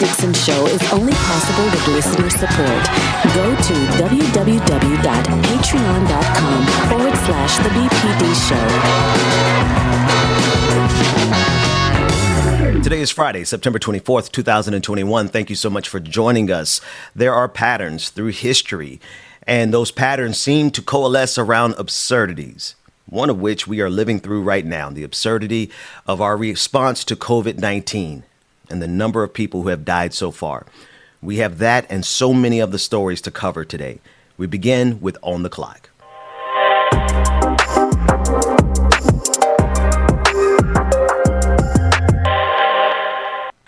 Dixon Show is only possible with listener support. Go to www.patreon.com/The BPD Show. Today is Friday, September 24th, 2021. Thank you so much for joining us. There are patterns through history, and those patterns seem to coalesce around absurdities, one of which we are living through right now, the absurdity of our response to COVID-19 and the number of people who have died so far. We have that and so many of the stories to cover today. We begin with On the Clock.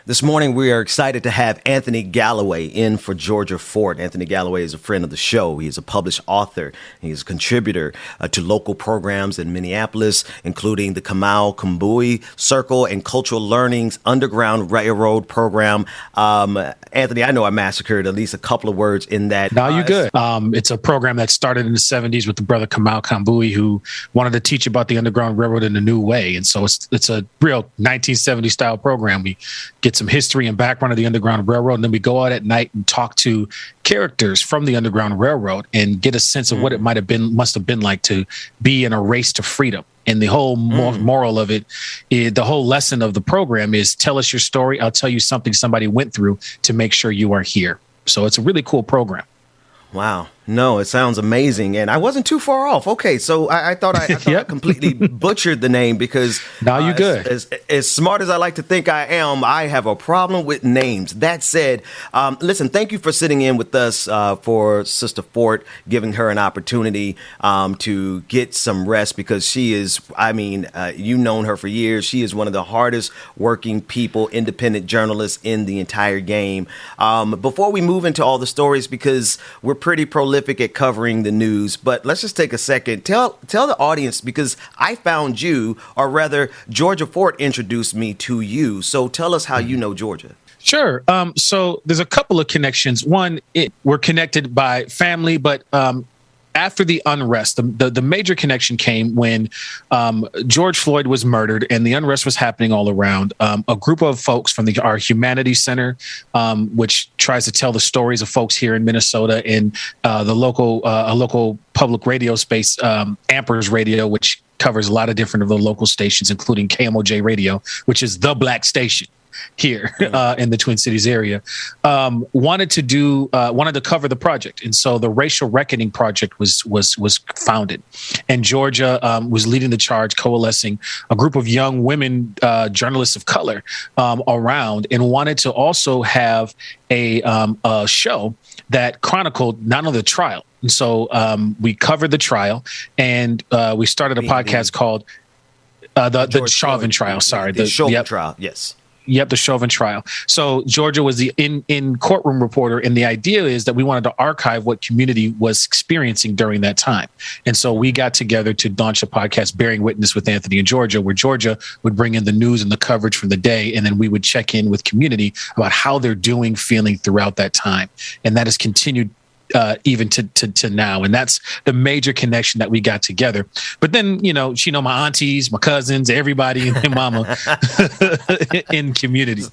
This morning, we are excited to have Anthony Galloway in for Georgia Fort. Anthony Galloway is a friend of the show. He is a published author. He is a contributor to local programs in Minneapolis, including the Kamau Kambui Circle and Cultural Learning's Underground Railroad program. Anthony, I know I massacred at least a couple of words in that. No, you're good. It's a program that started in the 70s with the brother Kamau Kambui, who wanted to teach about the Underground Railroad in a new way. And so it's a real 1970s style program. We get some history and background of the Underground Railroad, and then we go out at night and talk to characters from the Underground Railroad and get a sense of what it must have been like to be in a race to freedom. And the whole moral of it, the whole lesson of the program is tell us your story. I'll tell you something somebody went through to make sure you are here. So it's a really cool program. Wow. No, it sounds amazing. And I wasn't too far off. Okay, so I thought I completely butchered the name because now you're good. As smart as I like to think I am, I have a problem with names. That said, listen, thank you for sitting in with us for Sister Fort, giving her an opportunity to get some rest because she is, you've known her for years. She is one of the hardest working people, independent journalists in the entire game. Before we move into all the stories, because we're pretty prolific at covering the news, but let's just take a second. Tell the audience, because I found you, or rather Georgia Fort introduced me to you. So tell us how you know Georgia. Sure. So there's a couple of connections. One, we're connected by family, but after the unrest, the major connection came when George Floyd was murdered and the unrest was happening all around. A group of folks from our Humanities Center, which tries to tell the stories of folks here in Minnesota, and the local public radio space, Ampers Radio, which covers a lot of different of the local stations, including KMOJ Radio, which is the Black station here in the Twin Cities area, wanted to cover the project. And so the Racial Reckoning Project was founded, and Georgia was leading the charge, coalescing a group of young women journalists of color around, and wanted to also have a show that chronicled not only the trial. And so we covered the trial, and we started a podcast called the Chauvin Trial. Sorry, the Chauvin Trial. Yes. Yep, the Chauvin trial. So Georgia was the in courtroom reporter, and the idea is that we wanted to archive what community was experiencing during that time. And so we got together to launch a podcast, Bearing Witness with Anthony and Georgia, where Georgia would bring in the news and the coverage from the day, and then we would check in with community about how they're doing, feeling throughout that time. And that has continued even to now. And that's the major connection that we got together. But then, she know my aunties, my cousins, everybody and their mama in community.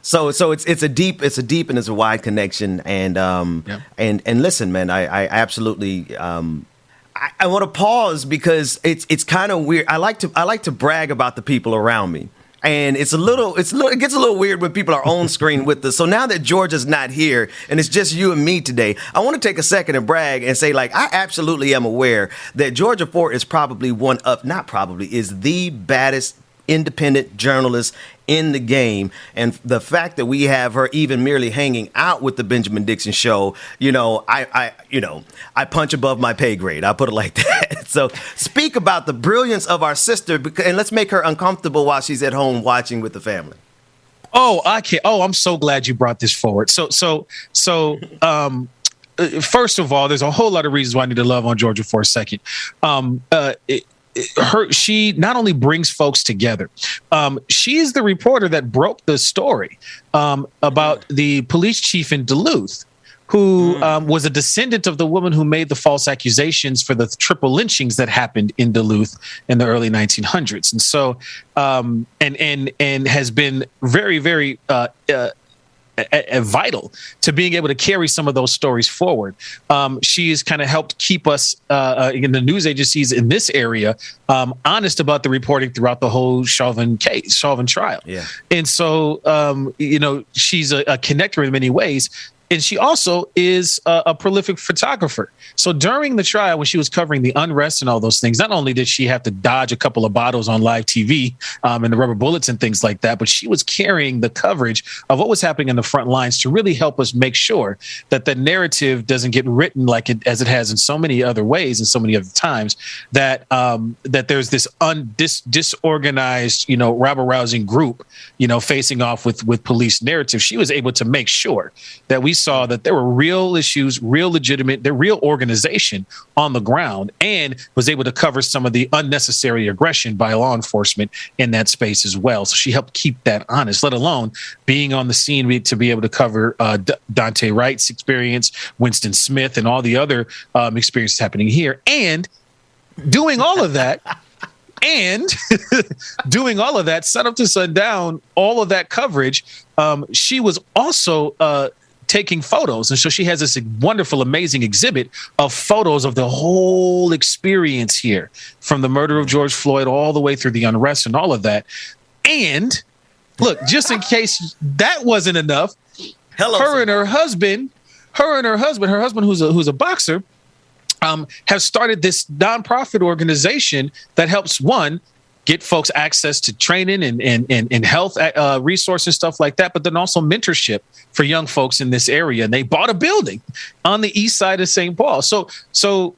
So it's a deep and it's a wide connection. And and listen, man, I absolutely I want to pause because it's kind of weird. I like to brag about the people around me. And it gets a little weird when people are on screen with us. So now that Georgia's not here and it's just you and me today, I want to take a second and brag and say, I absolutely am aware that Georgia Fort is is the baddest independent journalist in the game. And the fact that we have her even merely hanging out with the Benjamin Dixon Show, I punch above my pay grade. I'll put it like that. So speak about the brilliance of our sister, and let's make her uncomfortable while she's at home watching with the family. Oh, I can't. Oh, I'm so glad you brought this forward. So, first of all, there's a whole lot of reasons why I need to love on Georgia for a second. She not only brings folks together, she is the reporter that broke the story about the police chief in Duluth, who was a descendant of the woman who made the false accusations for the triple lynchings that happened in Duluth in the early 1900s. And so, and has been very, very vital to being able to carry some of those stories forward. She has kind of helped keep us in the news agencies in this area honest about the reporting throughout the whole Chauvin trial. Yeah. And so, she's a connector in many ways. And she also is a prolific photographer. So during the trial, when she was covering the unrest and all those things, not only did she have to dodge a couple of bottles on live TV and the rubber bullets and things like that, but she was carrying the coverage of what was happening in the front lines to really help us make sure that the narrative doesn't get written as it has in so many other ways and so many other times, that there's this disorganized, rabble-rousing group, facing off with police narrative. She was able to make sure that we saw that there were real issues, real legitimate, the real organization on the ground, and was able to cover some of the unnecessary aggression by law enforcement in that space as well. So she helped keep that honest, let alone being on the scene to be able to cover Dante Wright's experience, Winston Smith, and all the other experiences happening here, and doing all of that. And doing all of that, sun up to sundown, all of that coverage, she was also taking photos. And so she has this wonderful, amazing exhibit of photos of the whole experience here, from the murder of George Floyd all the way through the unrest and all of that. And look, just in case that wasn't enough, her husband, who's a boxer, have started this nonprofit organization that helps, one, get folks access to training and health resources, stuff like that, but then also mentorship for young folks in this area. And they bought a building on the east side of St. Paul. So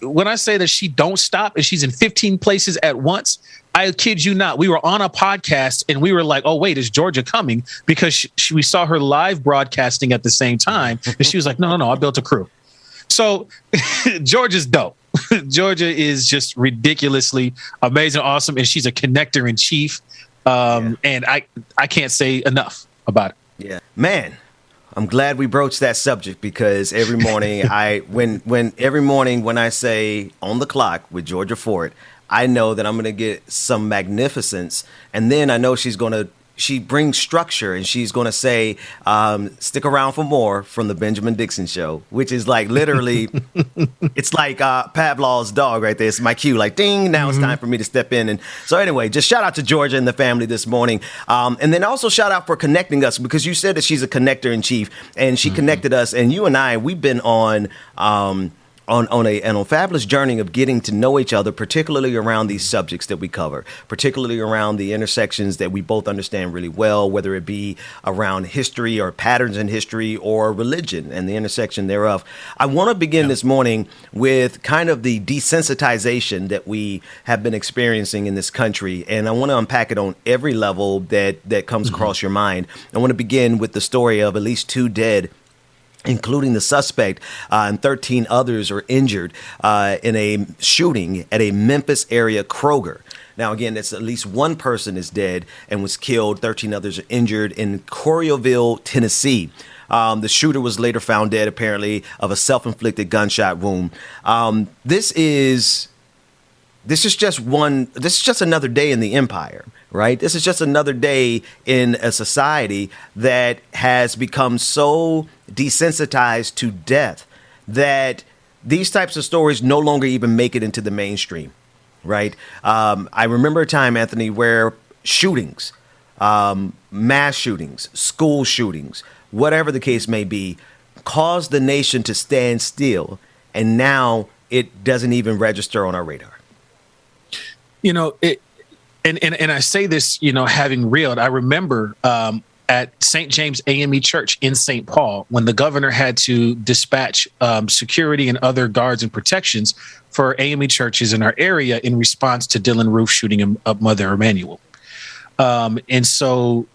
when I say that she don't stop and she's in 15 places at once, I kid you not. We were on a podcast and we were like, oh, wait, is Georgia coming? Because we saw her live broadcasting at the same time. And she was like, no, I built a crew. So Georgia's dope. Georgia is just ridiculously amazing, awesome, and she's a connector in chief. And I can't say enough about it. Yeah, man, I'm glad we broached that subject, because every morning when I say on the clock with Georgia Ford, I know that I'm going to get some magnificence, and then I know she brings structure, and she's going to say, stick around for more from the Benjamin Dixon Show, which is like literally, it's like Pavlov's dog right there. It's my cue, like ding, now it's time for me to step in. And so anyway, just shout out to Georgia and the family this morning. And then also shout out for connecting us, because you said that she's a connector in chief, and she connected us. And you and I, we've been on a fabulous journey of getting to know each other, particularly around these subjects that we cover, particularly around the intersections that we both understand really well, whether it be around history or patterns in history or religion and the intersection thereof. I want to begin this morning with kind of the desensitization that we have been experiencing in this country, and I want to unpack it on every level that comes across your mind. I want to begin with the story of at least 2 dead, including the suspect, and 13 others are injured in a shooting at a Memphis area Kroger. Now, again, it's at least 1 person is dead and was killed. 13 others are injured in Collierville, Tennessee. The shooter was later found dead, apparently, of a self-inflicted gunshot wound. This is just another day in the empire, right? This is just another day in a society that has become so desensitized to death that these types of stories no longer even make it into the mainstream, right? I remember a time, Anthony, where shootings, mass shootings, school shootings, whatever the case may be, caused the nation to stand still, and now it doesn't even register on our radar. And I say this, having reeled, I remember at St. James AME Church in St. Paul, when the governor had to dispatch security and other guards and protections for AME churches in our area in response to Dylan Roof shooting up Mother Emanuel. And so,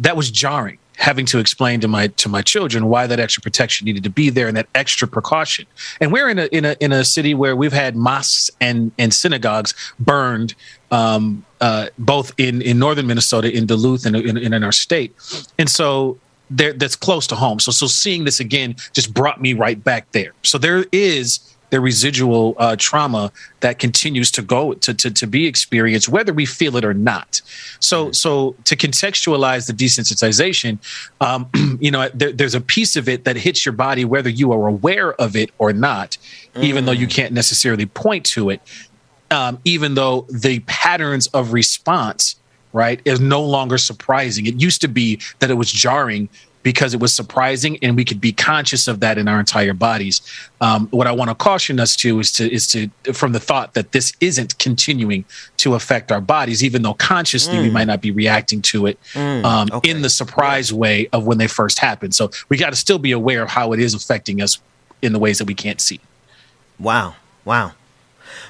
that was jarring, having to explain to my children why that extra protection needed to be there and that extra precaution. And we're in a city where we've had mosques and synagogues burned, both in northern Minnesota, in Duluth, and in our state. And so that's close to home. So seeing this again just brought me right back there. So there is their residual trauma that continues to go to be experienced, whether we feel it or not. So to contextualize the desensitization, there's a piece of it that hits your body, whether you are aware of it or not, even though you can't necessarily point to it, even though the patterns of response, right, is no longer surprising. It used to be that it was jarring because it was surprising, and we could be conscious of that in our entire bodies. What I want to caution us to is to from the thought that this isn't continuing to affect our bodies, even though consciously we might not be reacting to it in the surprise way of when they first happened. So we got to still be aware of how it is affecting us in the ways that we can't see. Wow.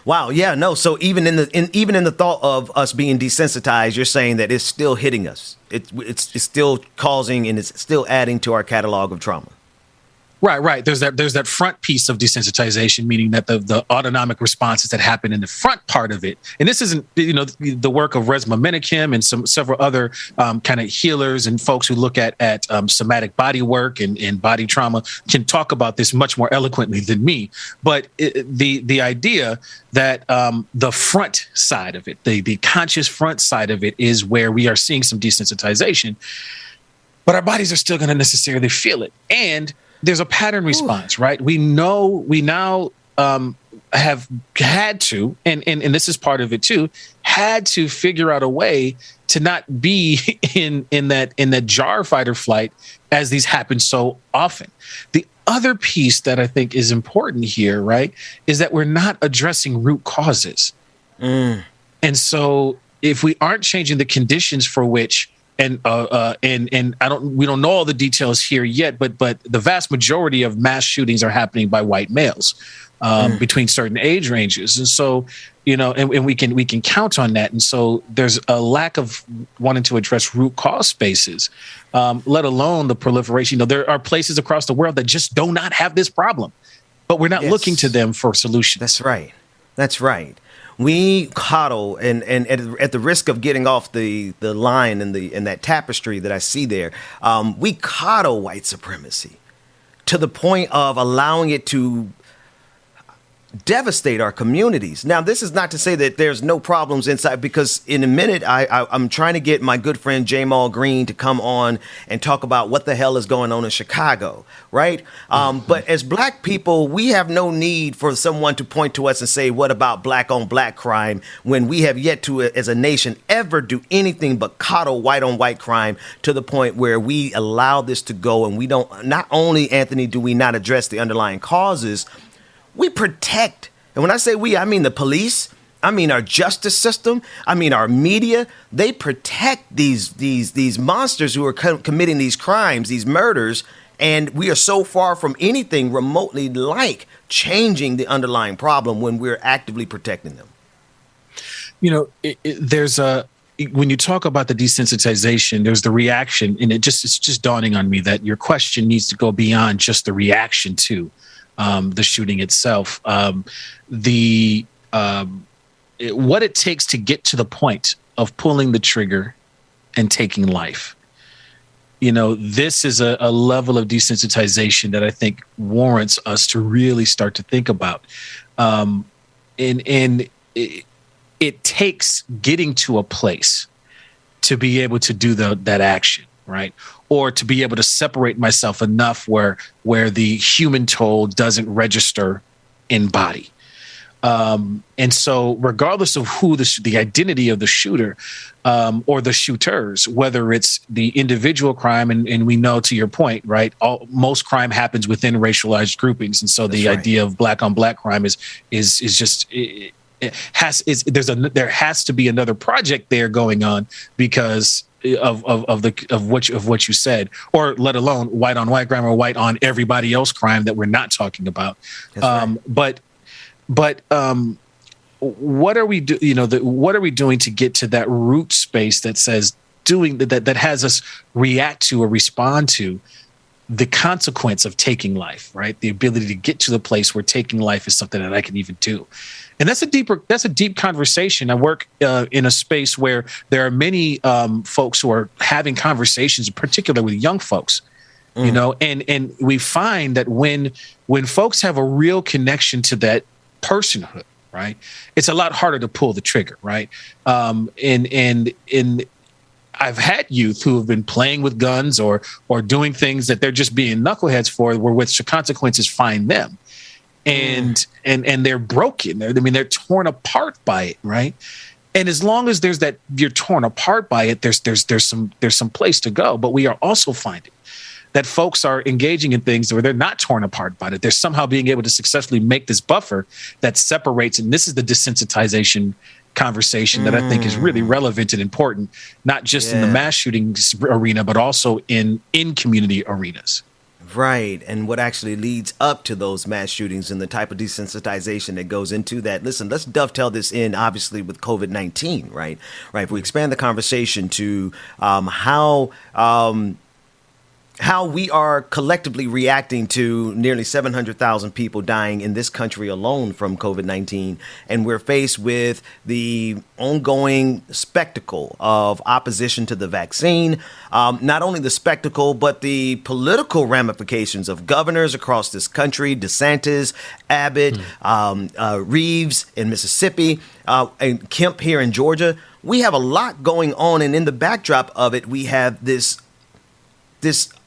Yeah, no. So even in the thought of us being desensitized, you're saying that it's still hitting us. It's still causing, and it's still adding to our catalog of trauma. Right. There's that front piece of desensitization, meaning that the autonomic responses that happen in the front part of it. And this isn't, the work of Resmaa Menakem and several other kind of healers and folks who look at somatic body work and body trauma can talk about this much more eloquently than me. But the idea that the front side of it, the conscious front side of it, is where we are seeing some desensitization, but our bodies are still going to necessarily feel it. And there's a pattern response, right? We now have had to, and this is part of it too, had to figure out a way to not be in that jar, fight or flight as these happen so often. The other piece that I think is important here, right, is that we're not addressing root causes. And so if we aren't changing the conditions for which, and we don't know all the details here yet, but the vast majority of mass shootings are happening by white males between certain age ranges, and so and we can count on that. And so there's a lack of wanting to address root cause spaces, let alone the proliferation. There are places across the world that just do not have this problem, but we're not looking to them for solutions. That's right. We coddle, and at the risk of getting off the line in that tapestry that I see there, we coddle white supremacy to the point of allowing it to devastate our communities. Now, this is not to say that there's no problems inside, because in a minute, I'm trying to get my good friend Jamal Green to come on and talk about what the hell is going on in Chicago, right? But as Black people, we have no need for someone to point to us and say, what about Black on Black crime, when we have yet to, as a nation, ever do anything but coddle white on white crime to the point where we allow this to go. And we don't, not only, Anthony, do we not address the underlying causes, we protect. And when I say we, I mean the police, I mean our justice system, I mean our media. They protect these monsters who are committing these crimes, these murders. And we are so far from anything remotely like changing the underlying problem when we're actively protecting them. There's when you talk about the desensitization, there's the reaction, and it's just dawning on me that your question needs to go beyond just the reaction to the shooting itself. What it takes to get to the point of pulling the trigger and taking life. This is a level of desensitization that I think warrants us to really start to think about. And it takes getting to a place to be able to do that action, right? Or to be able to separate myself enough where the human toll doesn't register in body. And so regardless of who the identity of the shooter or the shooters, whether it's the individual crime, and we know, to your point, right, most crime happens within racialized groupings. And so the idea of Black on Black crime is just there has to be another project there going on because of what you said, or let alone white on white crime or white on everybody else crime that we're not talking about. But what are we what are we doing to get to that root space that says that has us react to or respond to the consequence of taking life, right? The ability to get to the place where taking life is something that I can even do. And that's a deep conversation. I work in a space where there are many folks who are having conversations, in particular with young folks, you know, and we find that when folks have a real connection to that personhood, right, it's a lot harder to pull the trigger, right? And I've had youth who have been playing with guns or doing things that they're just being knuckleheads for, where which the consequences find them, and they're broken. They're torn apart by it, right? And as long as there's that, you're torn apart by it, there's some place to go. But we are also finding that folks are engaging in things where they're not torn apart by it. They're somehow being able to successfully make this buffer that separates. And this is the desensitization conversation that I think is really relevant and important, not just in the mass shooting arena, but also in community arenas. Right. And what actually leads up to those mass shootings and the type of desensitization that goes into that. Listen, let's dovetail this in, obviously, with COVID-19, right? Right. If we expand the conversation to how we are collectively reacting to nearly 700,000 people dying in this country alone from COVID-19. And we're faced with the ongoing spectacle of opposition to the vaccine. Not only the spectacle, but the political ramifications of governors across this country, DeSantis, Abbott, Reeves in Mississippi, and Kemp here in Georgia. We have a lot going on. And in the backdrop of it, we have this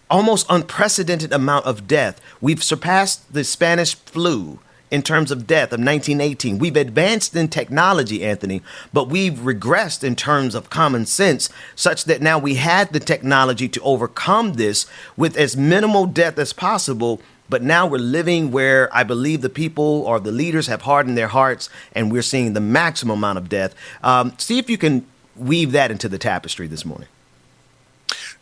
almost unprecedented amount of death. We've surpassed the Spanish flu in terms of death of 1918. We've advanced in technology, Anthony, but we've regressed in terms of common sense, such that now we had the technology to overcome this with as minimal death as possible. But now we're living where I believe the people or the leaders have hardened their hearts, and we're seeing the maximum amount of death. See if you can weave that into the tapestry this morning.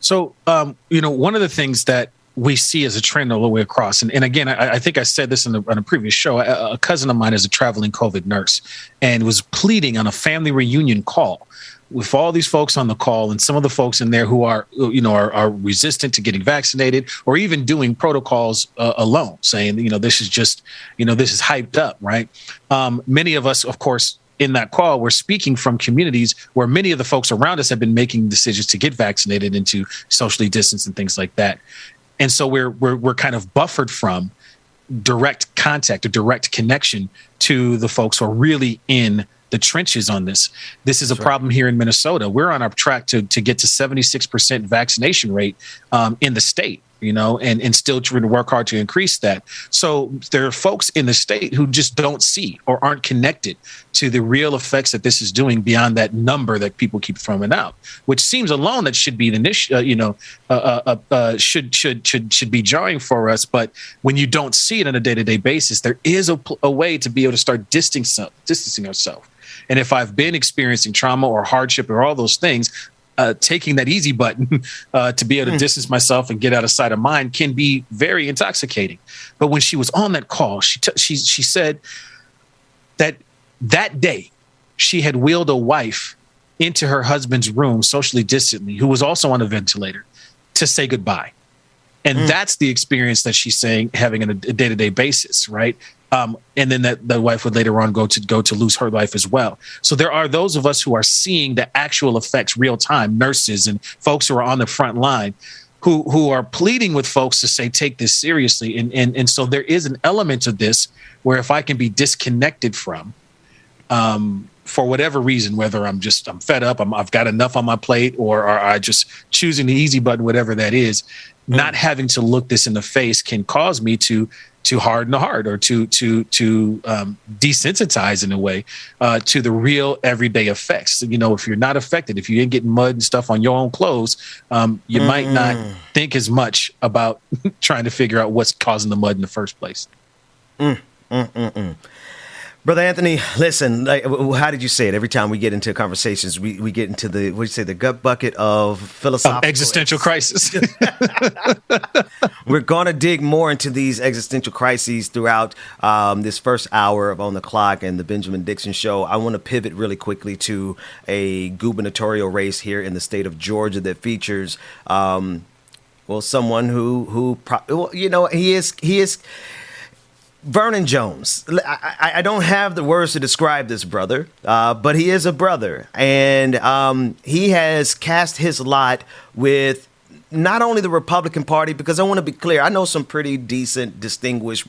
So, one of the things that we see as a trend all the way across, and again, I think I said this on a previous show, a cousin of mine is a traveling COVID nurse and was pleading on a family reunion call with all these folks on the call, and some of the folks in there who are resistant to getting vaccinated or even doing protocols alone, saying, this is just, this is hyped up, right? Many of us, of course, in that call, we're speaking from communities where many of the folks around us have been making decisions to get vaccinated and to socially distance and things like that. And so we're kind of buffered from direct contact or direct connection to the folks who are really in the trenches on this. This is a problem here in Minnesota. We're on our track to get to 76% vaccination rate in the state. And still trying to work hard to increase that. So there are folks in the state who just don't see or aren't connected to the real effects that this is doing beyond that number that people keep throwing out, which seems alone that should be the should be jarring for us. But when you don't see it on a day-to-day basis, there is a way to be able to start distancing ourselves. And if I've been experiencing trauma or hardship or all those things, taking that easy button to be able to distance myself and get out of sight of mind can be very intoxicating. But when she was on that call, she said that day she had wheeled a wife into her husband's room socially distantly, who was also on a ventilator, to say goodbye. And that's the experience that she's saying having on a day-to-day basis, right? And then that wife would later on go to lose her life as well. So there are those of us who are seeing the actual effects real time, nurses and folks who are on the front line who are pleading with folks to say, take this seriously. And so there is an element of this where if I can be disconnected from, for whatever reason, whether I'm fed up, I've got enough on my plate, or I just choosing the easy button, whatever that is, not having to look this in the face can cause me to harden the heart or to desensitize in a way to the real everyday effects. If you're not affected, if you ain't getting mud and stuff on your own clothes, you might not think as much about trying to figure out what's causing the mud in the first place. Brother Anthony, listen, how did you say it? Every time we get into conversations, we get into the gut bucket of philosophical existential crisis. We're going to dig more into these existential crises throughout this first hour of On the Clock and the Benjamin Dixon Show. I want to pivot really quickly to a gubernatorial race here in the state of Georgia that features, someone who he is Vernon Jones. I don't have the words to describe this brother, but he is a brother, and he has cast his lot with not only the Republican Party, because I want to be clear, I know some pretty decent, distinguished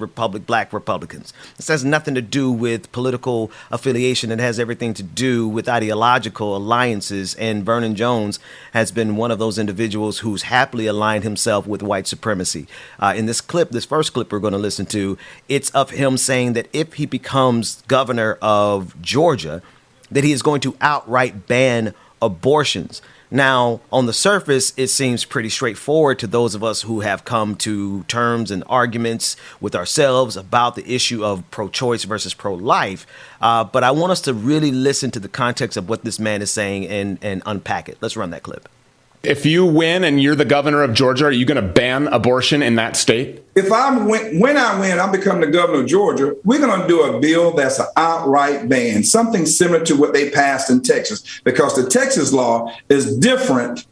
black Republicans. This has nothing to do with political affiliation. It has everything to do with ideological alliances. And Vernon Jones has been one of those individuals who's happily aligned himself with white supremacy. In this first clip we're going to listen to, it's of him saying that if he becomes governor of Georgia, that he is going to outright ban abortions. Now, on the surface, it seems pretty straightforward to those of us who have come to terms and arguments with ourselves about the issue of pro-choice versus pro-life. But I want us to really listen to the context of what this man is saying and unpack it. Let's run that clip. If you win and you're the governor of Georgia, are you going to ban abortion in that state? When I win, I become the governor of Georgia, we're going to do a bill that's an outright ban, something similar to what they passed in Texas, because the Texas law is different,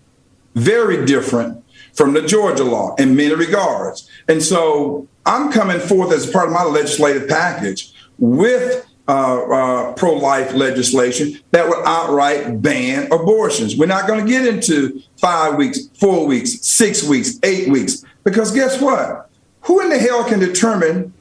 very different from the Georgia law in many regards. And so I'm coming forth as part of my legislative package with pro-life legislation that would outright ban abortions. We're not going to get into 5 weeks, 4 weeks, 6 weeks, 8 weeks, because guess what? Who in the hell can determine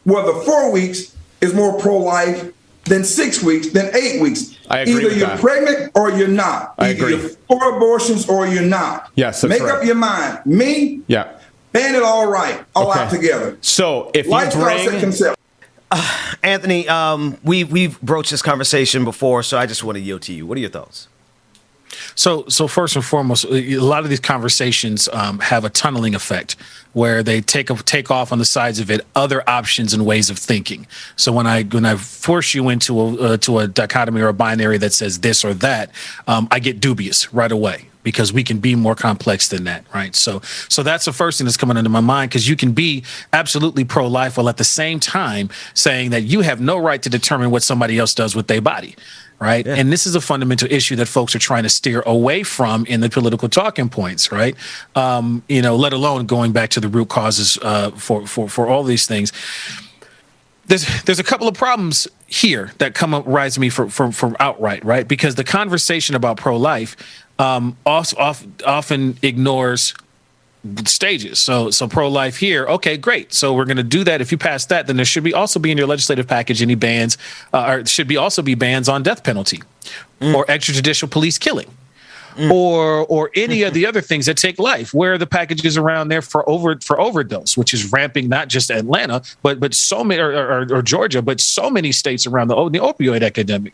whether 4 weeks is more pro-life than 6 weeks, than 8 weeks? I agree. Either you're pregnant or you're not. Either you're for abortions or you're not. Yes, that's Make right. up your mind. Me? Yeah. Ban it all right, all out together. So if you bring... Anthony, we've broached this conversation before, so I just want to yield to you. What are your thoughts? So first and foremost, a lot of these conversations have a tunneling effect where they take off on the sides of it other options and ways of thinking. So when I force you into a dichotomy or a binary that says this or that, I get dubious right away, because we can be more complex than that, right? So that's the first thing that's coming into my mind, because you can be absolutely pro-life while at the same time saying that you have no right to determine what somebody else does with their body, right? Yeah. And this is a fundamental issue that folks are trying to steer away from in the political talking points, right? Let alone going back to the root causes for all these things. There's a couple of problems here that rise to me from outright, right? Because the conversation about pro-life often ignores stages. So pro-life here, okay, great. So we're going to do that. If you pass that, then there should also be in your legislative package any bans, or should also be bans on death penalty or extrajudicial police killing. Or any of the other things that take life. Where are the packages around there for overdose, which is ramping not just Atlanta, but so many or Georgia, but so many states around the opioid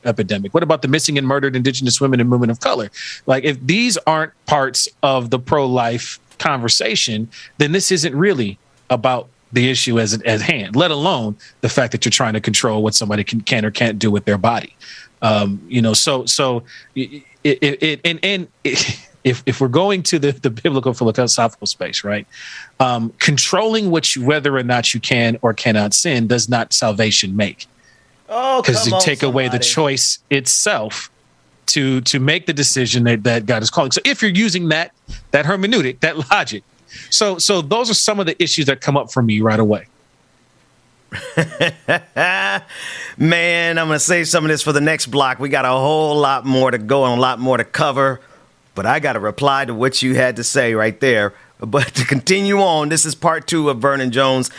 epidemic. What about the missing and murdered Indigenous women and women of color? Like, if these aren't parts of the pro-life conversation, then this isn't really about the issue at hand, let alone the fact that you're trying to control what somebody can or can't do with their body. If we're going to the biblical philosophical space, right? Controlling whether or not you can or cannot sin does not salvation make. Oh, because you take away the choice itself to make the decision that God is calling. So if you're using that hermeneutic, that logic, so those are some of the issues that come up for me right away. Man, I'm going to save some of this for the next block. We got a whole lot more to go and a lot more to cover, but I got to reply to what you had to say right there. But to continue on, this is part 2 of Vernon Jones.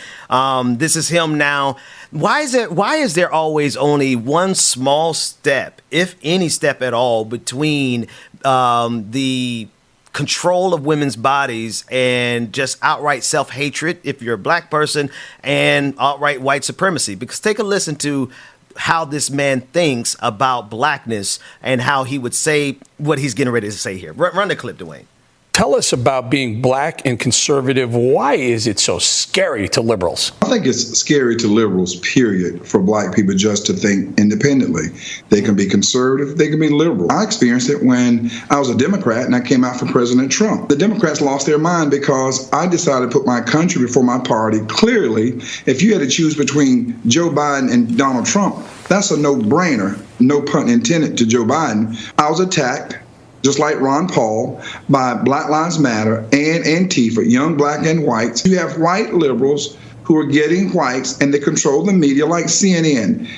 This is him now. Why is there always only one small step, if any step at all, between the control of women's bodies and just outright self-hatred if you're a black person, and outright white supremacy? Because take a listen to how this man thinks about blackness and how he would say what he's getting ready to say here. Run the clip, Dwayne. Tell us about being black and conservative. Why is it so scary to liberals? I think it's scary to liberals, period, for black people just to think independently. They can be conservative, they can be liberal. I experienced it when I was a Democrat and I came out for President Trump. The Democrats lost their mind because I decided to put my country before my party. Clearly, if you had to choose between Joe Biden and Donald Trump, that's a no-brainer, no pun intended to Joe Biden. I was attacked, just like Ron Paul, by Black Lives Matter and Antifa, young black and whites. You have white liberals who are getting whites, and they control the media like CNN.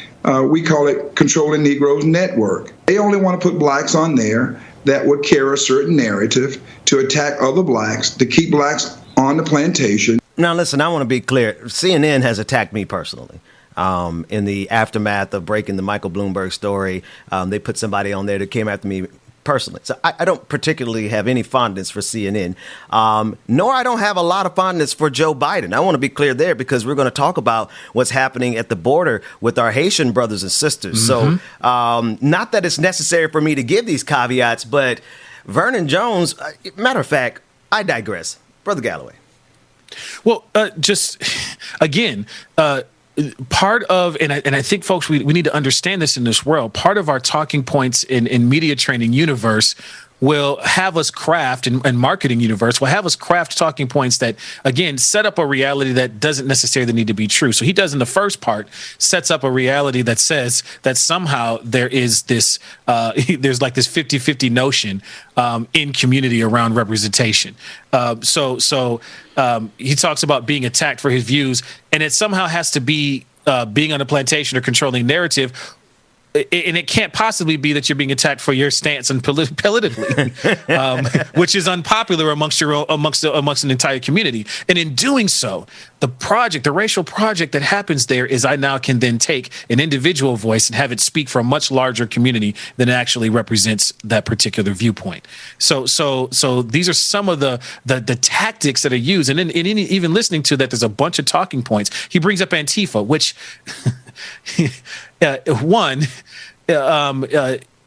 We call it Controlling Negroes Network. They only want to put blacks on there. that would carry a certain narrative to attack other blacks, to keep blacks on the plantation. Now, listen, I want to be clear. CNN has attacked me personally. In the aftermath of breaking the Michael Bloomberg story, they put somebody on there that came after me personally. So I don't particularly have any fondness for CNN, nor I don't have a lot of fondness for Joe Biden. I want to be clear there because we're going to talk about what's happening at the border with our Haitian brothers and sisters. So not that it's necessary for me to give these caveats, but Vernon Jones, matter of fact, I digress. Brother Galloway. Well, just again, part of, and I think, folks, we need to understand this in this world. Part of our talking points in media training universe will have us craft, and marketing universe will have us craft talking points that, again, set up a reality that doesn't necessarily need to be true. So he does in the first part, sets up a reality that says that somehow there is this, there's like this 50-50 notion in community around representation. So he talks about being attacked for his views, and it somehow has to be being on a plantation or controlling narrative. And it can't possibly be that you're being attacked for your stance on politically, which is unpopular amongst an entire community. And in doing so, the racial project that happens there is I now can then take an individual voice and have it speak for a much larger community than actually represents that particular viewpoint. So these are some of the tactics that are used. And even listening to that, there's a bunch of talking points. He brings up Antifa, which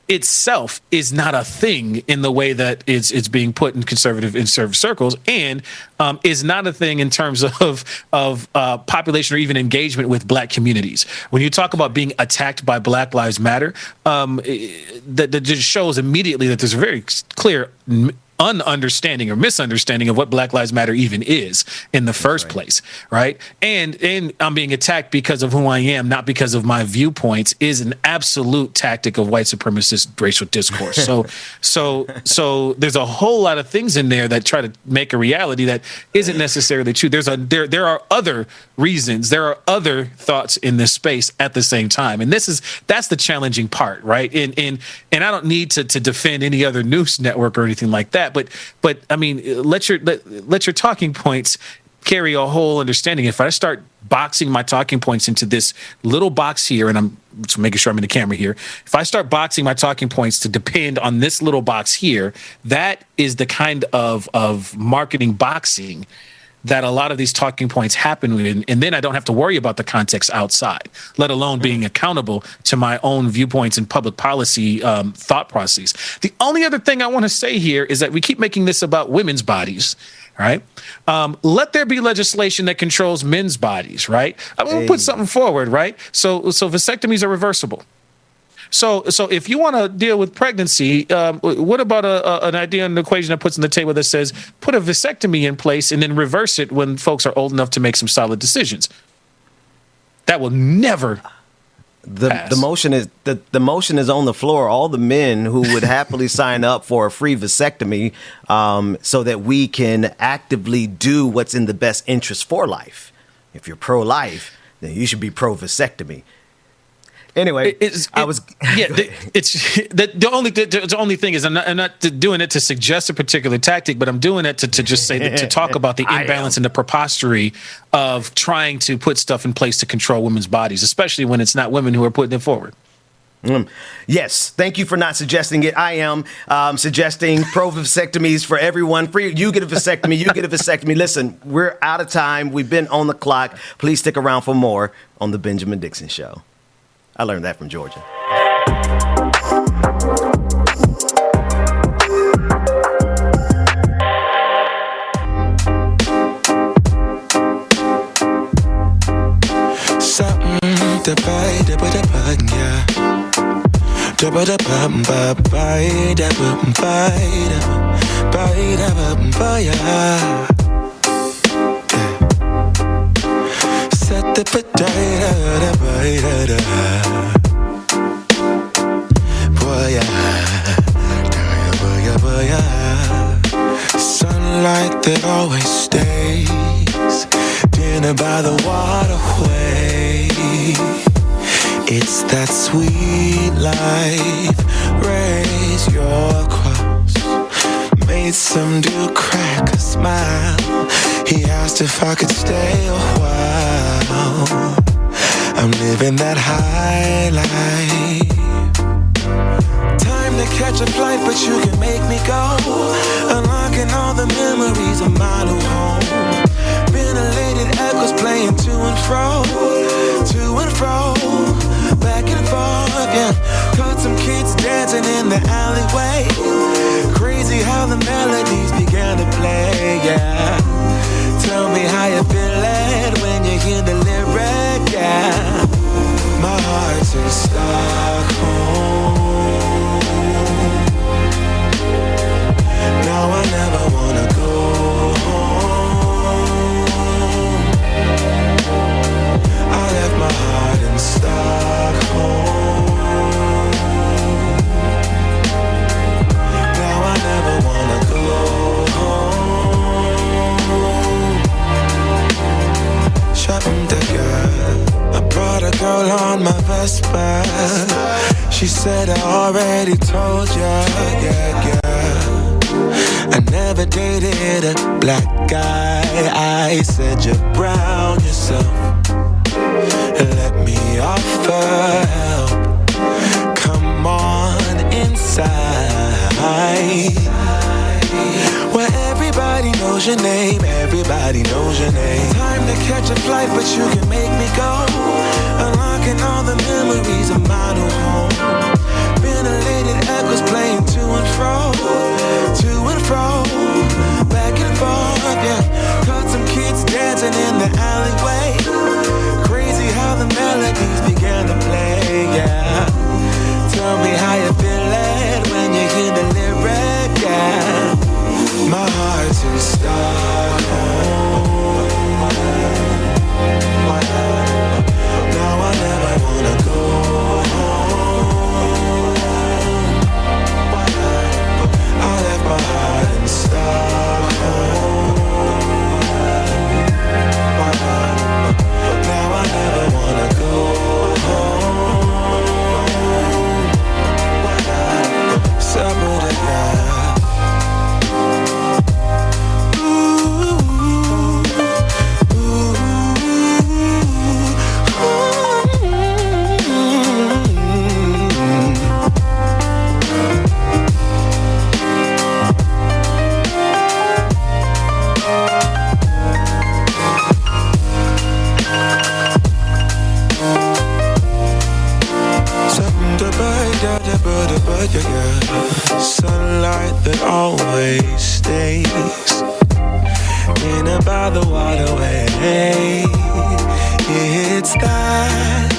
itself is not a thing in the way that it's being put in conservative circles, and is not a thing in terms of population or even engagement with black communities. When you talk about being attacked by Black Lives Matter, that just shows immediately that there's a very clear ununderstanding or misunderstanding of what Black Lives Matter even is in the first place, right? And I'm being attacked because of who I am, not because of my viewpoints, is an absolute tactic of white supremacist racial discourse. So there's a whole lot of things in there that try to make a reality that isn't necessarily true. There are other reasons, there are other thoughts in this space at the same time, and that's the challenging part, right? And I don't need to defend any other news network or anything like that. But I mean, let your talking points carry a whole understanding. If I start boxing my talking points into this little box here, and I'm just making sure I'm in the camera here. If I start boxing my talking points to depend on this little box here, that is the kind of marketing boxing that a lot of these talking points happen with, and then I don't have to worry about the context outside, let alone being accountable to my own viewpoints and public policy thought processes. The only other thing I want to say here is that we keep making this about women's bodies, right? Let there be legislation that controls men's bodies, right? I'm going to put something forward, right? So vasectomies are reversible. So if you want to deal with pregnancy, what about an idea in the equation that puts on the table that says put a vasectomy in place and then reverse it when folks are old enough to make some solid decisions? That will never pass. The motion is on the floor. All the men who would happily sign up for a free vasectomy, so that we can actively do what's in the best interest for life. If you're pro-life, then you should be pro-vasectomy. Anyway, the only thing is I'm not doing it to suggest a particular tactic, but I'm doing it to just say that, to talk about the imbalance and the preposterity of trying to put stuff in place to control women's bodies, especially when it's not women who are putting it forward. Yes, thank you for not suggesting it. I am suggesting pro vasectomies for everyone. Free, you get a vasectomy, you get a vasectomy. Listen, we're out of time. We've been on the clock. Please stick around for more on the Benjamin Dixon Show. I learned that from Georgia. Set the potato, sunlight that always stays, dinner by the waterway. It's that sweet life, raise your crop. made some dude crack a smile. He asked if I could stay a while. I'm living that high life. Time to catch a flight, but you can make me go. Unlocking all the memories of my new home. Ventilated echoes playing to and fro, back and forth, yeah. Caught some kids dancing in the alleyway. Crazy how the melodies began to play, yeah. Tell me how you feel it when you hear the lyric, yeah. My heart's in Stockholm. Now I never wanna go home. I left my heart in Stockholm. Now I never wanna go home. Shopping together, I brought a girl on my Vespa. She said I already told ya, yeah. I never dated a black guy. I said you're brown yourself. Let me offer help. Come on inside, where everybody knows your name. Everybody knows your name. Time to catch a flight, but you can make me go. Unlocking all the memories of my new home. Ventilated echoes playing to and fro, back and forth, yeah. Caught some kids dancing in the alleyway. Crazy how the melodies began to play, yeah. Tell me how you feel it when you hear the lyric, yeah. My heart's in Stockholm. Now I never wanna go home. I left my heart in Stockholm. Now I never wanna go home. Somewhere to sunlight that always stays in and by the waterway. It's that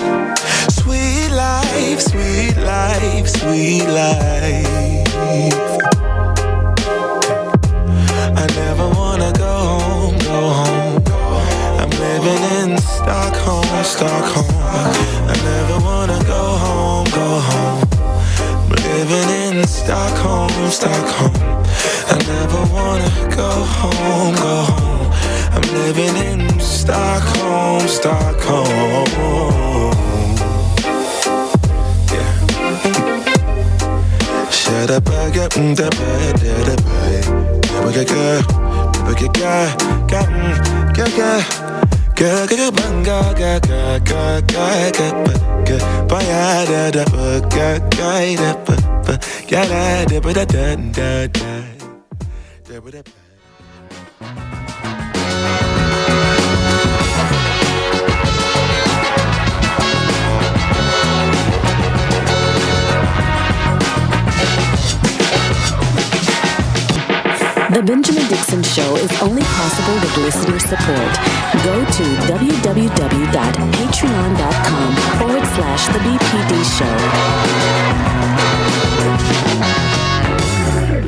sweet life, sweet life, sweet life. I never wanna go home, go home. I'm living in Stockholm, Stockholm. I never wanna go home, go home. Living in Stockholm, Stockholm. I never wanna go home, go home. I'm living in Stockholm, Stockholm. Yeah. Shut up, I got the bed, the bed. Never get good, never get good, The Benjamin Dixon Show is only possible with listener support. Go to www.patreon.com/The BPD Show.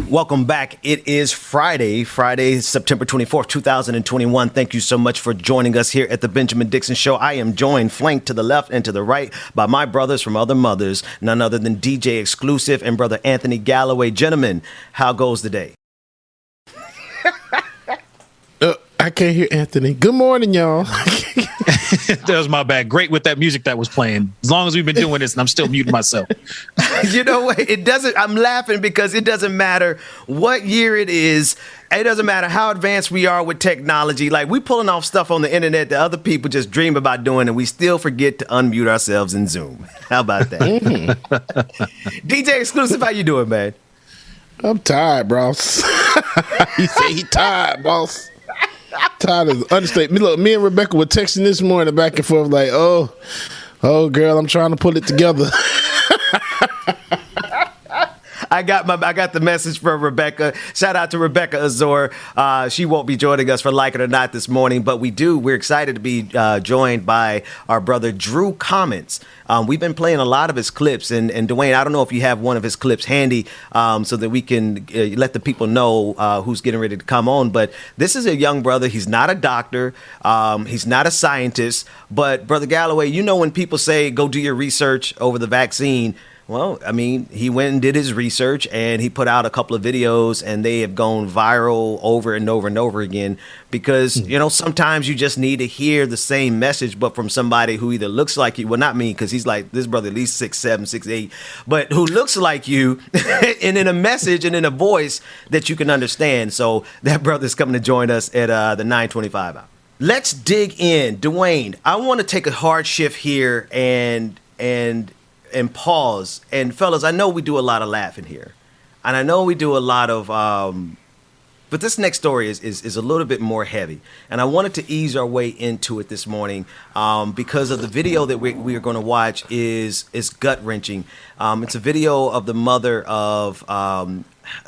Welcome back. It is Friday, September 24th, 2021. Thank you so much for joining us here at the Benjamin Dixon Show. I am joined, flanked to the left and to the right by my brothers from other mothers, none other than DJ Exclusive and brother Anthony Galloway. Gentlemen, how goes the day? I can't hear Anthony. Good morning, y'all. That was my bad. Great with that music that was playing. As long as we've been doing this and I'm still muting myself. You know what? It doesn't. I'm laughing because it doesn't matter what year it is. It doesn't matter how advanced we are with technology. Like, we pulling off stuff on the internet that other people just dream about doing, and we still forget to unmute ourselves in Zoom. How about that? DJ Exclusive, how you doing, man? I'm tired, boss. He said he tired, boss. Tired is understatement. Look, me and Rebecca were texting this morning back and forth like, oh, girl, I'm trying to pull it together. I got the message from Rebecca. Shout out to Rebecca Azor. She won't be joining us for Like It or Not this morning, but we're excited to be joined by our brother Drew Comments. We've been playing a lot of his clips, and Dwayne, I don't know if you have one of his clips handy so that we can let the people know who's getting ready to come on. But this is a young brother. He's not a doctor. He's not a scientist. But Brother Galloway, you know when people say go do your research over the vaccine, well, I mean, he went and did his research, and he put out a couple of videos, and they have gone viral over and over and over again because, you know, sometimes you just need to hear the same message, but from somebody who either looks like you, well, not me, because he's like, this brother at least 6'7", 6'8", but who looks like you and in a message and in a voice that you can understand. So that brother's coming to join us at the 9:25 hour. Let's dig in. Dwayne, I want to take a hard shift here and pause. And fellas, I know we do a lot of laughing here, and I know we do a lot of but this next story is a little bit more heavy, and I wanted to ease our way into it this morning because of the video that we are going to watch is gut-wrenching. It's a video of the mother of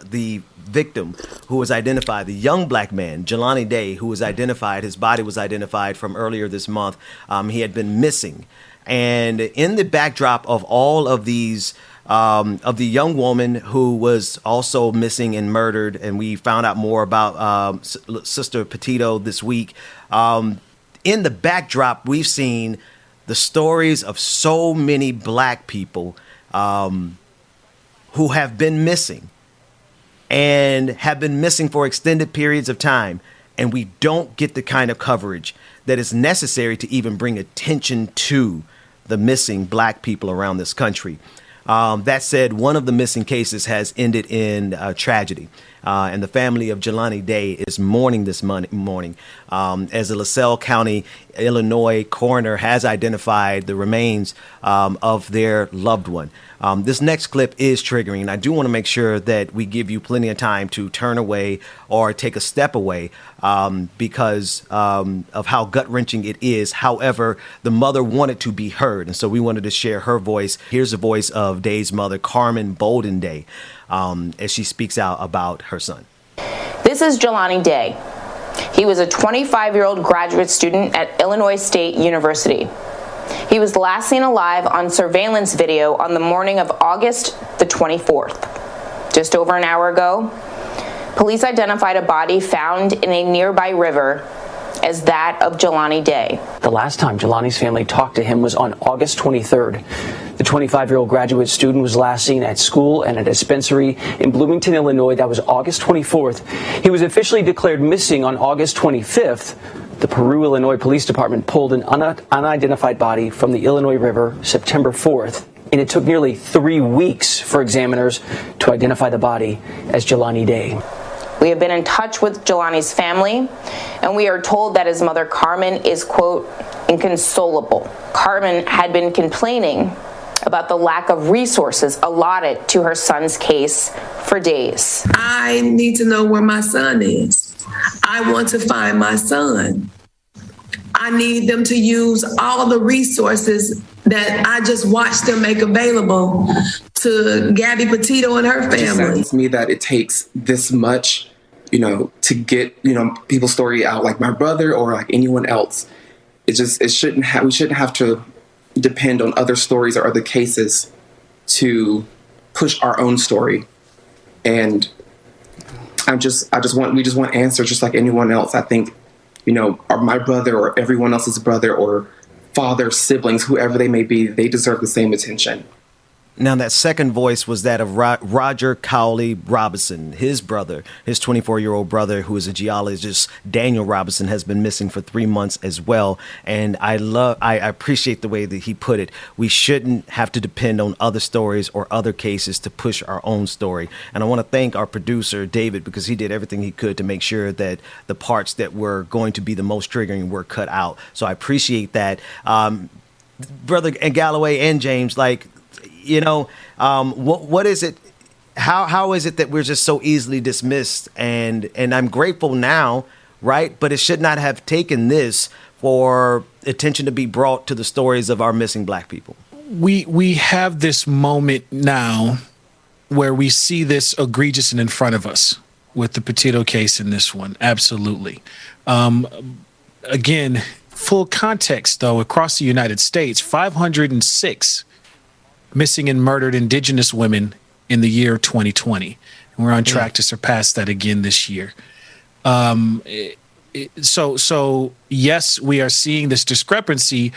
the victim who was identified, the young black man, Jelani Day, who was identified. His body was identified from earlier this month. He had been missing. And in the backdrop of all of these, of the young woman who was also missing and murdered, and we found out more about Sister Petito this week, in the backdrop, we've seen the stories of so many black people who have been missing and have been missing for extended periods of time. And we don't get the kind of coverage that is necessary to even bring attention to the missing black people around this country. That said, one of the missing cases has ended in tragedy. And the family of Jelani Day is mourning this morning as the LaSalle County, Illinois coroner has identified the remains of their loved one. This next clip is triggering, and I do want to make sure that we give you plenty of time to turn away or take a step away because of how gut-wrenching it is. However, the mother wanted to be heard, and so we wanted to share her voice. Here's the voice of Day's mother, Carmen Bolden Day, as she speaks out about her son. This is Jelani Day. He was a 25-year-old graduate student at Illinois State University. He was last seen alive on surveillance video on the morning of August the 24th. Just over an hour ago, police identified a body found in a nearby river as that of Jelani Day. The last time Jelani's family talked to him was on August 23rd. The 25-year-old graduate student was last seen at school and at a dispensary in Bloomington, Illinois. That was August 24th. He was officially declared missing on August 25th. The Peru, Illinois Police Department pulled an unidentified body from the Illinois River September 4th, and it took nearly 3 weeks for examiners to identify the body as Jelani Day. We have been in touch with Jelani's family, and we are told that his mother, Carmen, is, quote, inconsolable. Carmen had been complaining about the lack of resources allotted to her son's case for days. I need to know where my son is. I want to find my son. I need them to use all the resources that I just watched them make available to Gabby Petito and her family. It saddens me that it takes this much, to get, people's story out, like my brother or like anyone else. We shouldn't have to depend on other stories or other cases to push our own story. And we just want answers just like anyone else. I think, or my brother or everyone else's brother or father, siblings, whoever they may be, they deserve the same attention. Now, that second voice was that of Roger Cowley Robinson. His brother, his 24-year-old brother, who is a geologist, Daniel Robinson, has been missing for 3 months as well. And I appreciate the way that he put it. We shouldn't have to depend on other stories or other cases to push our own story. And I want to thank our producer, David, because he did everything he could to make sure that the parts that were going to be the most triggering were cut out. So I appreciate that. Brother and Galloway and James, like, what is it? How is it that we're just so easily dismissed? And I'm grateful now, right? But it should not have taken this for attention to be brought to the stories of our missing Black people. We have this moment now where we see this egregious and in front of us with the Petito case in this one. Absolutely. Again, full context, though, across the United States, 506 missing and murdered Indigenous women in the year 2020. And we're on track to surpass that again this year. So yes, we are seeing this discrepancy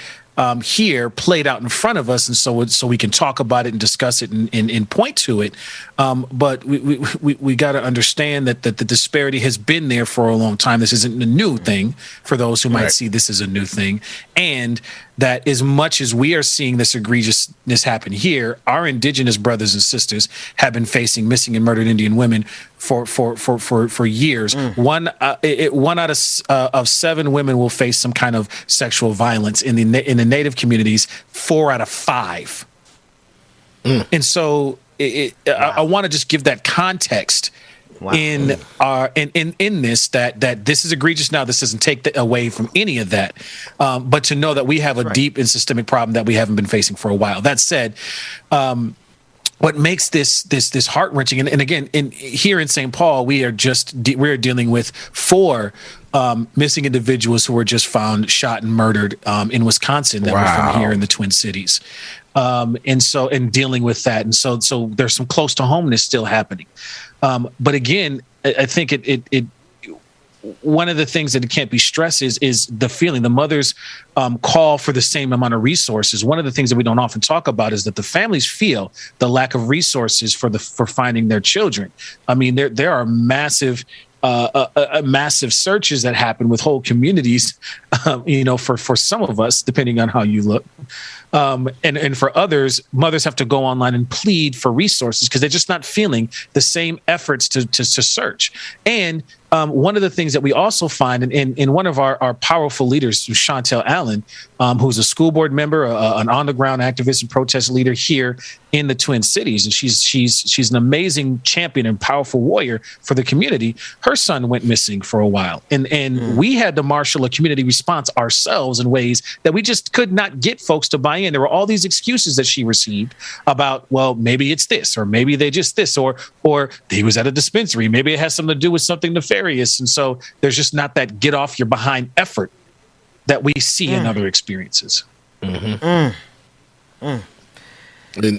here played out in front of us, and so we can talk about it and discuss it and point to it. But we got to understand that the disparity has been there for a long time. This isn't a new thing for those who might see this as a new thing, and that as much as we are seeing this egregiousness happen here, our Indigenous brothers and sisters have been facing missing and murdered Indian women for years. One out of 7 women will face some kind of sexual violence in the Native communities. 4 out of 5. And so I want to just give that context in this that this is egregious. Now, this doesn't take away from any of that, but to know that we have a deep and systemic problem that we haven't been facing for a while. That said, what makes this heart wrenching, and again, here in St. Paul, we're dealing with 4 missing individuals who were just found shot and murdered in Wisconsin that were from here in the Twin Cities. And dealing with that. And so there's some close to homeness still happening. But again, I think it one of the things that it can't be stressed is the feeling. The mothers call for the same amount of resources. One of the things that we don't often talk about is that the families feel the lack of resources for finding their children. I mean, there are massive searches that happen with whole communities, for some of us, depending on how you look. And for others, mothers have to go online and plead for resources because they're just not feeling the same efforts to search. And one of the things that we also find in one of our powerful leaders, Chantel Allen, who's a school board member, an on-the-ground activist and protest leader here in the Twin Cities, and she's an amazing champion and powerful warrior for the community. Her son went missing for a while, and we had to marshal a community response ourselves in ways that we just could not get folks to buy in. There were all these excuses that she received about, well, maybe it's this, or maybe they just this, or he was at a dispensary, maybe it has something to do with something nefarious. And so there's just not that get off your behind effort that we see in other experiences. And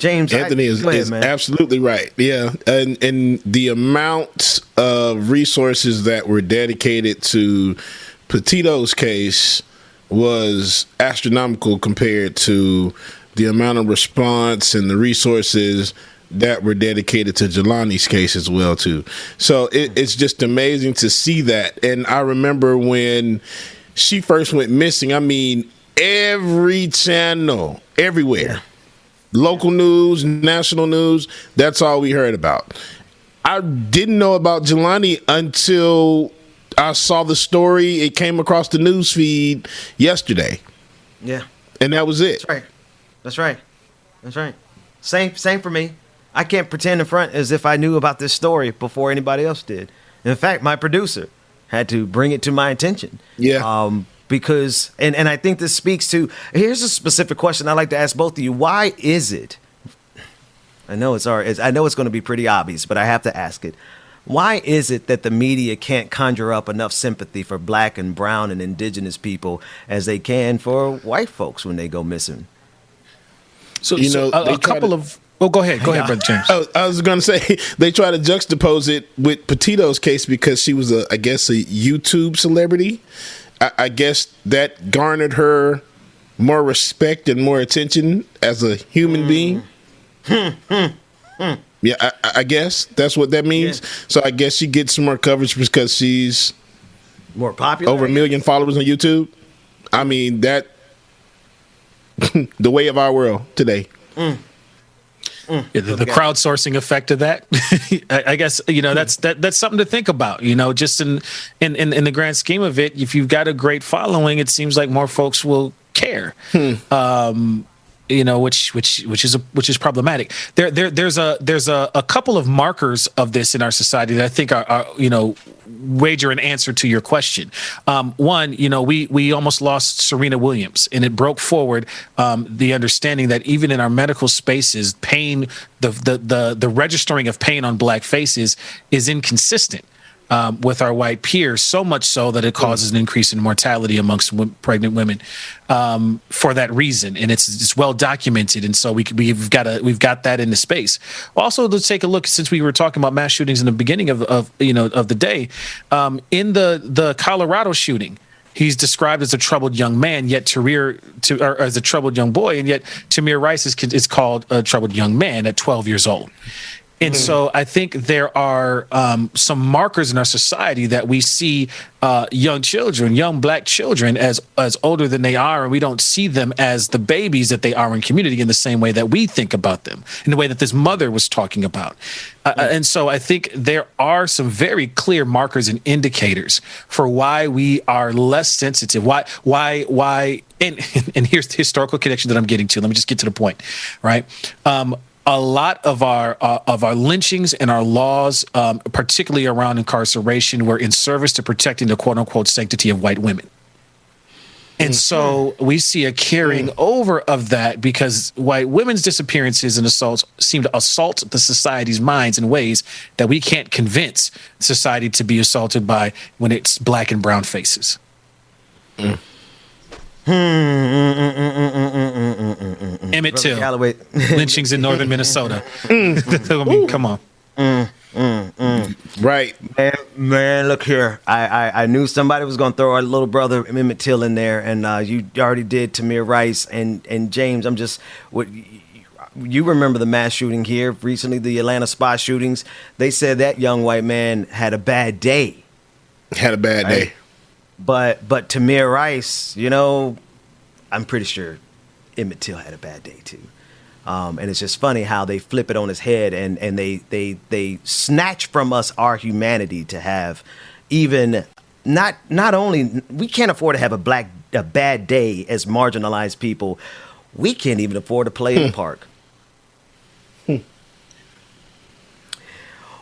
James, Anthony is absolutely right. Yeah. And the amount of resources that were dedicated to Petito's case was astronomical compared to the amount of response and the resources that were dedicated to Jelani's case as well, too. So it's just amazing to see that. And I remember when she first went missing, I mean, every channel, everywhere, local news, national news, that's all we heard about. I didn't know about Jelani until I saw the story. It came across the news feed yesterday. Yeah. And that was it. That's right. Same for me. I can't pretend in front as if I knew about this story before anybody else did. In fact, my producer had to bring it to my attention. Yeah. Because, and I think this speaks to, here's a specific question I'd like to ask both of you. Why is it, I know it's going to be pretty obvious, but I have to ask it. Why is it that the media can't conjure up enough sympathy for Black and brown and indigenous people as they can for white folks when they go missing? So a couple of... Oh, go ahead, Brother James. I was going to say, they try to juxtapose it with Petito's case because she was, I guess, a YouTube celebrity. I guess that garnered her more respect and more attention as a human being. Yeah, I guess that's what that means. Yeah. So I guess she gets some more coverage because she's more popular, over 1 million followers on YouTube. I mean, that the way of our world today. Yeah, the crowdsourcing effect of that. I guess that's something to think about. Just in the grand scheme of it, if you've got a great following, it seems like more folks will care. Which is problematic. There's a couple of markers of this in our society that I think are wager an answer to your question. One, we almost lost Serena Williams, and it broke forward the understanding that even in our medical spaces, pain, the registering of pain on Black faces is inconsistent with our white peers, so much so that it causes an increase in mortality amongst pregnant women for that reason, and it's well documented. And so we've got that in the space. Also, let's take a look, since we were talking about mass shootings in the beginning of the day, in the Colorado shooting. He's described as a troubled young man, yet as a troubled young boy, and yet Tamir Rice is called a troubled young man at 12 years old. And so I think there are some markers in our society that we see young Black children as older than they are, and we don't see them as the babies that they are in community in the same way that we think about them, in the way that this mother was talking about. And so I think there are some very clear markers and indicators for why we are less sensitive. Why? And here's the historical connection that I'm getting to. Let me just get to the point, right? A lot of our lynchings and our laws, particularly around incarceration, were in service to protecting the quote unquote sanctity of white women. And so we see a carrying over of that because white women's disappearances and assaults seem to assault the society's minds in ways that we can't convince society to be assaulted by when it's Black and brown faces. Emmett Till, lynchings in northern Minnesota. I mean, come on. Right. Man, look here. I knew somebody was going to throw our little brother Emmett Till in there, and you already did Tamir Rice and James. You remember the mass shooting here recently, the Atlanta spa shootings. They said that young white man had a bad day. Day. But Tamir Rice, I'm pretty sure Emmett Till had a bad day too. And it's just funny how they flip it on his head and they snatch from us our humanity to have even not only we can't afford to have a bad day as marginalized people. We can't even afford to play in the park.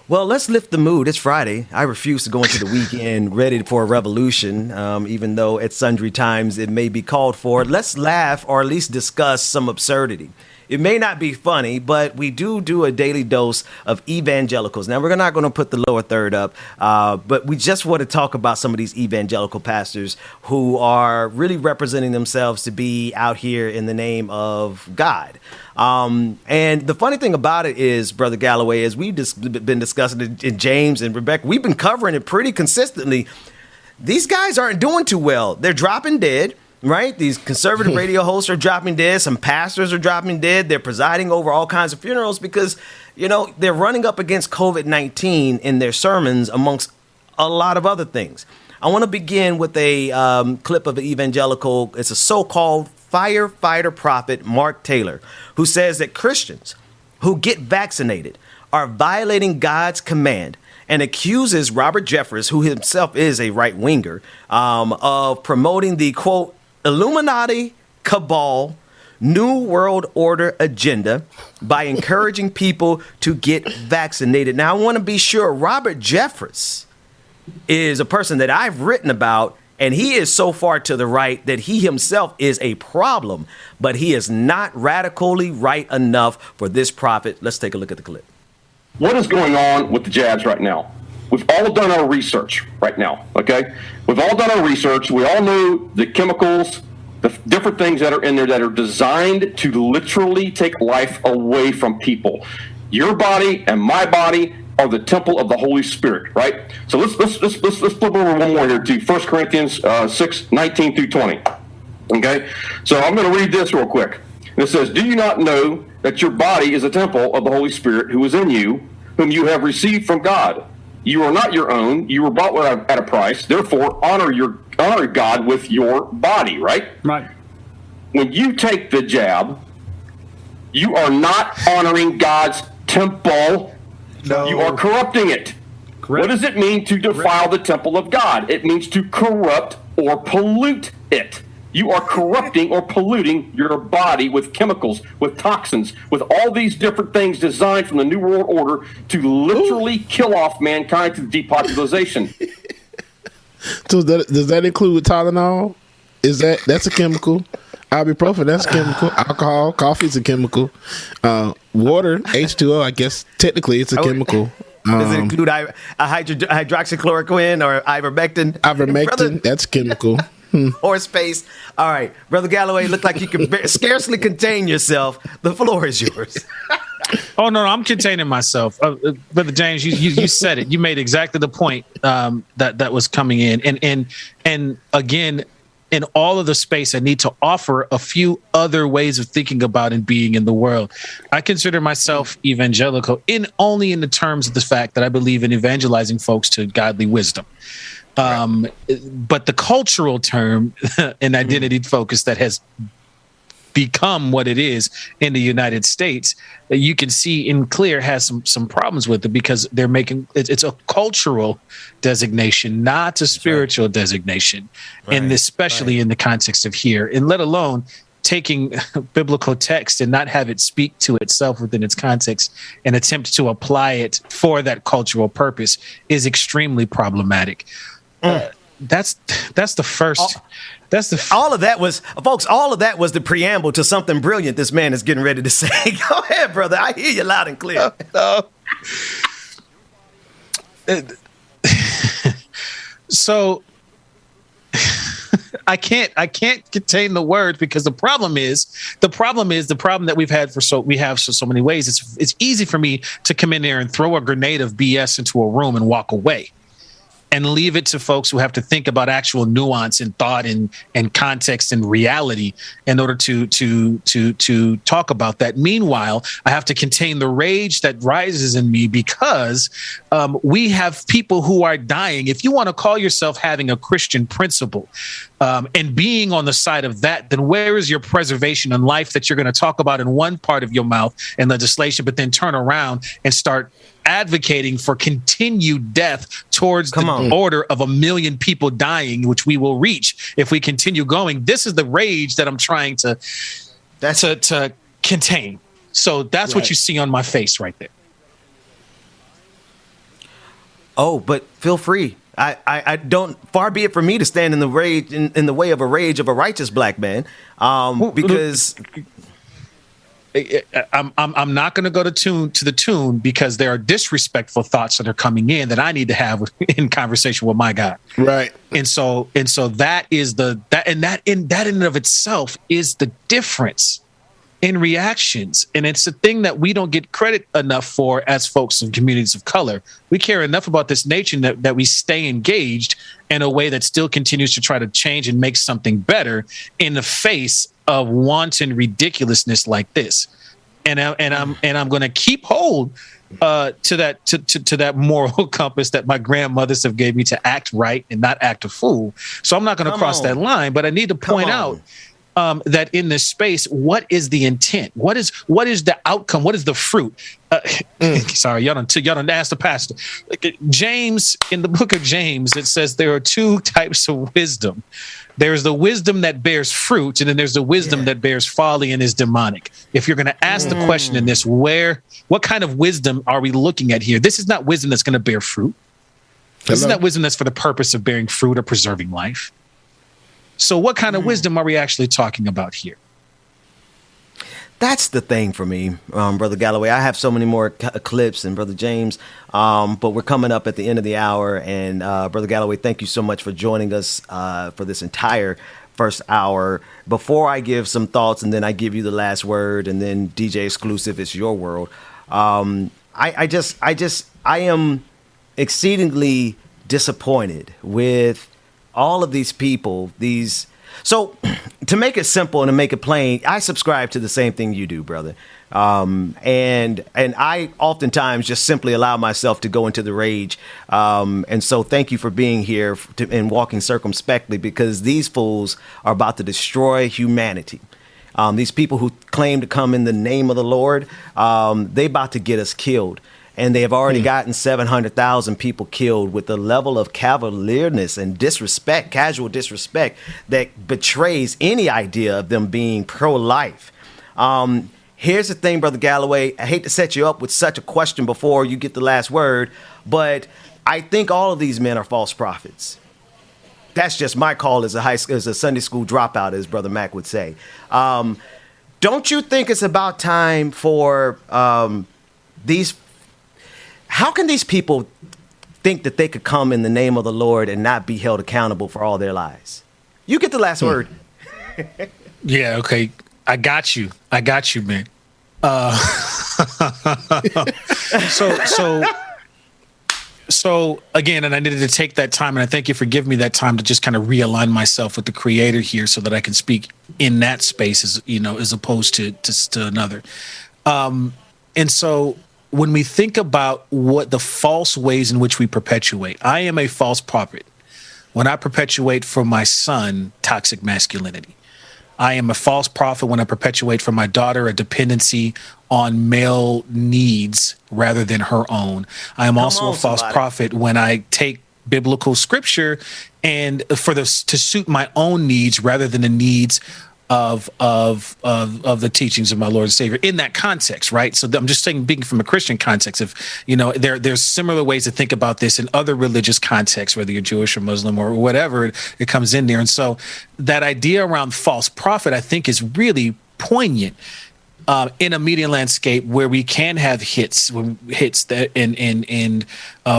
Well, let's lift the mood. It's Friday. I refuse to go into the weekend ready for a revolution, even though at sundry times it may be called for. Let's laugh or at least discuss some absurdity. It may not be funny, but we do a daily dose of evangelicals. Now, we're not going to put the lower third up, but we just want to talk about some of these evangelical pastors who are really representing themselves to be out here in the name of God. And the funny thing about it is, Brother Galloway, as we've been discussing it, and James and Rebecca, we've been covering it pretty consistently. These guys aren't doing too well. They're dropping dead. Right? These conservative radio hosts are dropping dead. Some pastors are dropping dead. They're presiding over all kinds of funerals because, they're running up against COVID-19 in their sermons, amongst a lot of other things. I want to begin with a clip of an evangelical. It's a so-called firefighter prophet, Mark Taylor, who says that Christians who get vaccinated are violating God's command, and accuses Robert Jeffress, who himself is a right-winger, of promoting the, quote, Illuminati cabal New World Order agenda by encouraging people to get vaccinated. Now, I want to be sure Robert Jeffress is a person that I've written about, and he is so far to the right that he himself is a problem, but he is not radically right enough for this prophet. Let's take a look at the clip. What is going on with the jabs right now? We've all done our research right now, okay? We've all done our research. We all know the chemicals, the different things that are in there that are designed to literally take life away from people. Your body and my body are the temple of the Holy Spirit, right? So let's flip over one more here to 1 Corinthians 6:19 through 20. Okay? So I'm going to read this real quick. It says, "Do you not know that your body is a temple of the Holy Spirit who is in you, whom you have received from God. You are not your own. You were bought at a price. Therefore, honor God with your body, right? Right. When you take the jab, you are not honoring God's temple. No. You are corrupting it. Correct. What does it mean to defile the temple of God? It means to corrupt or pollute it. You are corrupting or polluting your body with chemicals, with toxins, with all these different things designed from the New World Order to literally kill off mankind through depopulation. So does that include Tylenol? That's a chemical? Ibuprofen, that's a chemical. Alcohol, coffee is a chemical. Water, H2O, I guess technically it's a chemical. Does it include hydroxychloroquine or ivermectin? Ivermectin, that's chemical. Horse paste. All right, Brother Galloway, look like you can scarcely contain yourself. The floor is yours. Oh no, I'm containing myself, Brother James. You said it. You made exactly the point that was coming in, and again, in all of the space, I need to offer a few other ways of thinking about and being in the world. I consider myself evangelical only in the terms of the fact that I believe in evangelizing folks to godly wisdom. But the cultural term and identity focus that has become what it is in the United States, you can see in clear has some problems with it because they're making it's a cultural designation, not a spiritual designation, and especially in the context of here, and let alone taking biblical text and not have it speak to itself within its context and attempt to apply it for that cultural purpose is extremely problematic. That's the first. All of that was, folks. All of that was the preamble to something brilliant this man is getting ready to say. Go ahead, brother. I hear you loud and clear. So I can't contain the words because the problem that we've had for so many ways. It's easy for me to come in there and throw a grenade of BS into a room and walk away, and leave it to folks who have to think about actual nuance and thought and context and reality in order to talk about that. Meanwhile, I have to contain the rage that rises in me because we have people who are dying. If you want to call yourself having a Christian principle and being on the side of that, then where is your preservation in life that you're going to talk about in one part of your mouth in legislation, but then turn around and start advocating for continued death towards the order of 1 million people dying, which we will reach if we continue going. This is the rage that I'm trying to contain. So that's what you see on my face right there. Oh, but feel free. I don't. Far be it from me to stand in the rage in the way of a rage of a righteous black man, because. I'm not going to go to the tune because there are disrespectful thoughts that are coming in that I need to have in conversation with my God. Right. And so that is that in and of itself is the difference in reactions. And it's a thing that we don't get credit enough for as folks in communities of color. We care enough about this nation that we stay engaged in a way that still continues to try to change and make something better in the face of wanton ridiculousness like this. And I'm going to keep hold to that moral compass that my grandmothers have gave me to act right and not act a fool. So I'm not going to cross that line, but I need to point out that in this space, what is the intent? What is the outcome? What is the fruit? Sorry, y'all don't ask the pastor. James, in the book of James, it says there are two types of wisdom. There's the wisdom that bears fruit, and then there's the wisdom that bears folly and is demonic. If you're going to ask the question in this, what kind of wisdom are we looking at here? This is not wisdom that's going to bear fruit. This is not wisdom that's for the purpose of bearing fruit or preserving life. So what kind of wisdom are we actually talking about here? That's the thing for me, Brother Galloway. I have so many more clips and Brother James, but we're coming up at the end of the hour. And Brother Galloway, thank you so much for joining us for this entire first hour. Before I give some thoughts and then I give you the last word and then DJ Exclusive, it's your world. I am exceedingly disappointed with all of these people, So to make it simple and to make it plain, I subscribe to the same thing you do, brother. And I oftentimes just simply allow myself to go into the rage. And so thank you for being here and walking circumspectly, because these fools are about to destroy humanity. These people who claim to come in the name of the Lord, they about to get us killed. And they have already gotten 700,000 people killed with the level of cavalierness and disrespect, casual disrespect, that betrays any idea of them being pro-life. Here's the thing, Brother Galloway. I hate to set you up with such a question before you get the last word, but I think all of these men are false prophets. That's just my call as a Sunday school dropout, as Brother Mac would say. Don't you think it's about time for these? How can these people think that they could come in the name of the Lord and not be held accountable for all their lies? You get the last word. Yeah, okay. I got you, man. So again, and I needed to take that time, and I thank you for giving me that time to just kind of realign myself with the Creator here, so that I can speak in that space, as opposed to another. And so, when we think about what the false ways in which we perpetuate, I am a false prophet when I perpetuate for my son toxic masculinity. I am a false prophet when I perpetuate for my daughter a dependency on male needs rather than her own. I am also a false prophet when I take biblical scripture and to suit my own needs rather than the needs of the teachings of my Lord and Savior in that context, right? So I'm just saying, being from a Christian context, if there's similar ways to think about this in other religious contexts, whether you're Jewish or Muslim or whatever, it comes in there. And so that idea around false prophet, I think, is really poignant in a media landscape where we can have hits that and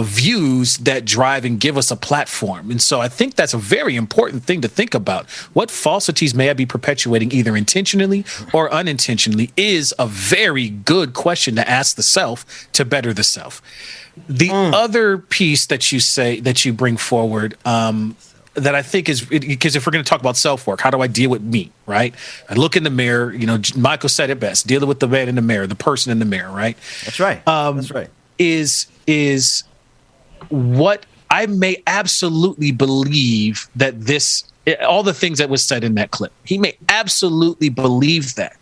views that drive and give us a platform. And so I think that's a very important thing to think about. What falsities may I be perpetuating, either intentionally or unintentionally, is a very good question to ask the self to better the self. The other piece that you bring forward, that I think is, because if we're going to talk about self-work, how do I deal with me, right? I look in the mirror, Michael said it best, dealing with the man in the mirror, the person in the mirror, right? That's right. That's right. Is what I may absolutely believe that all the things that was said in that clip, he may absolutely believe that.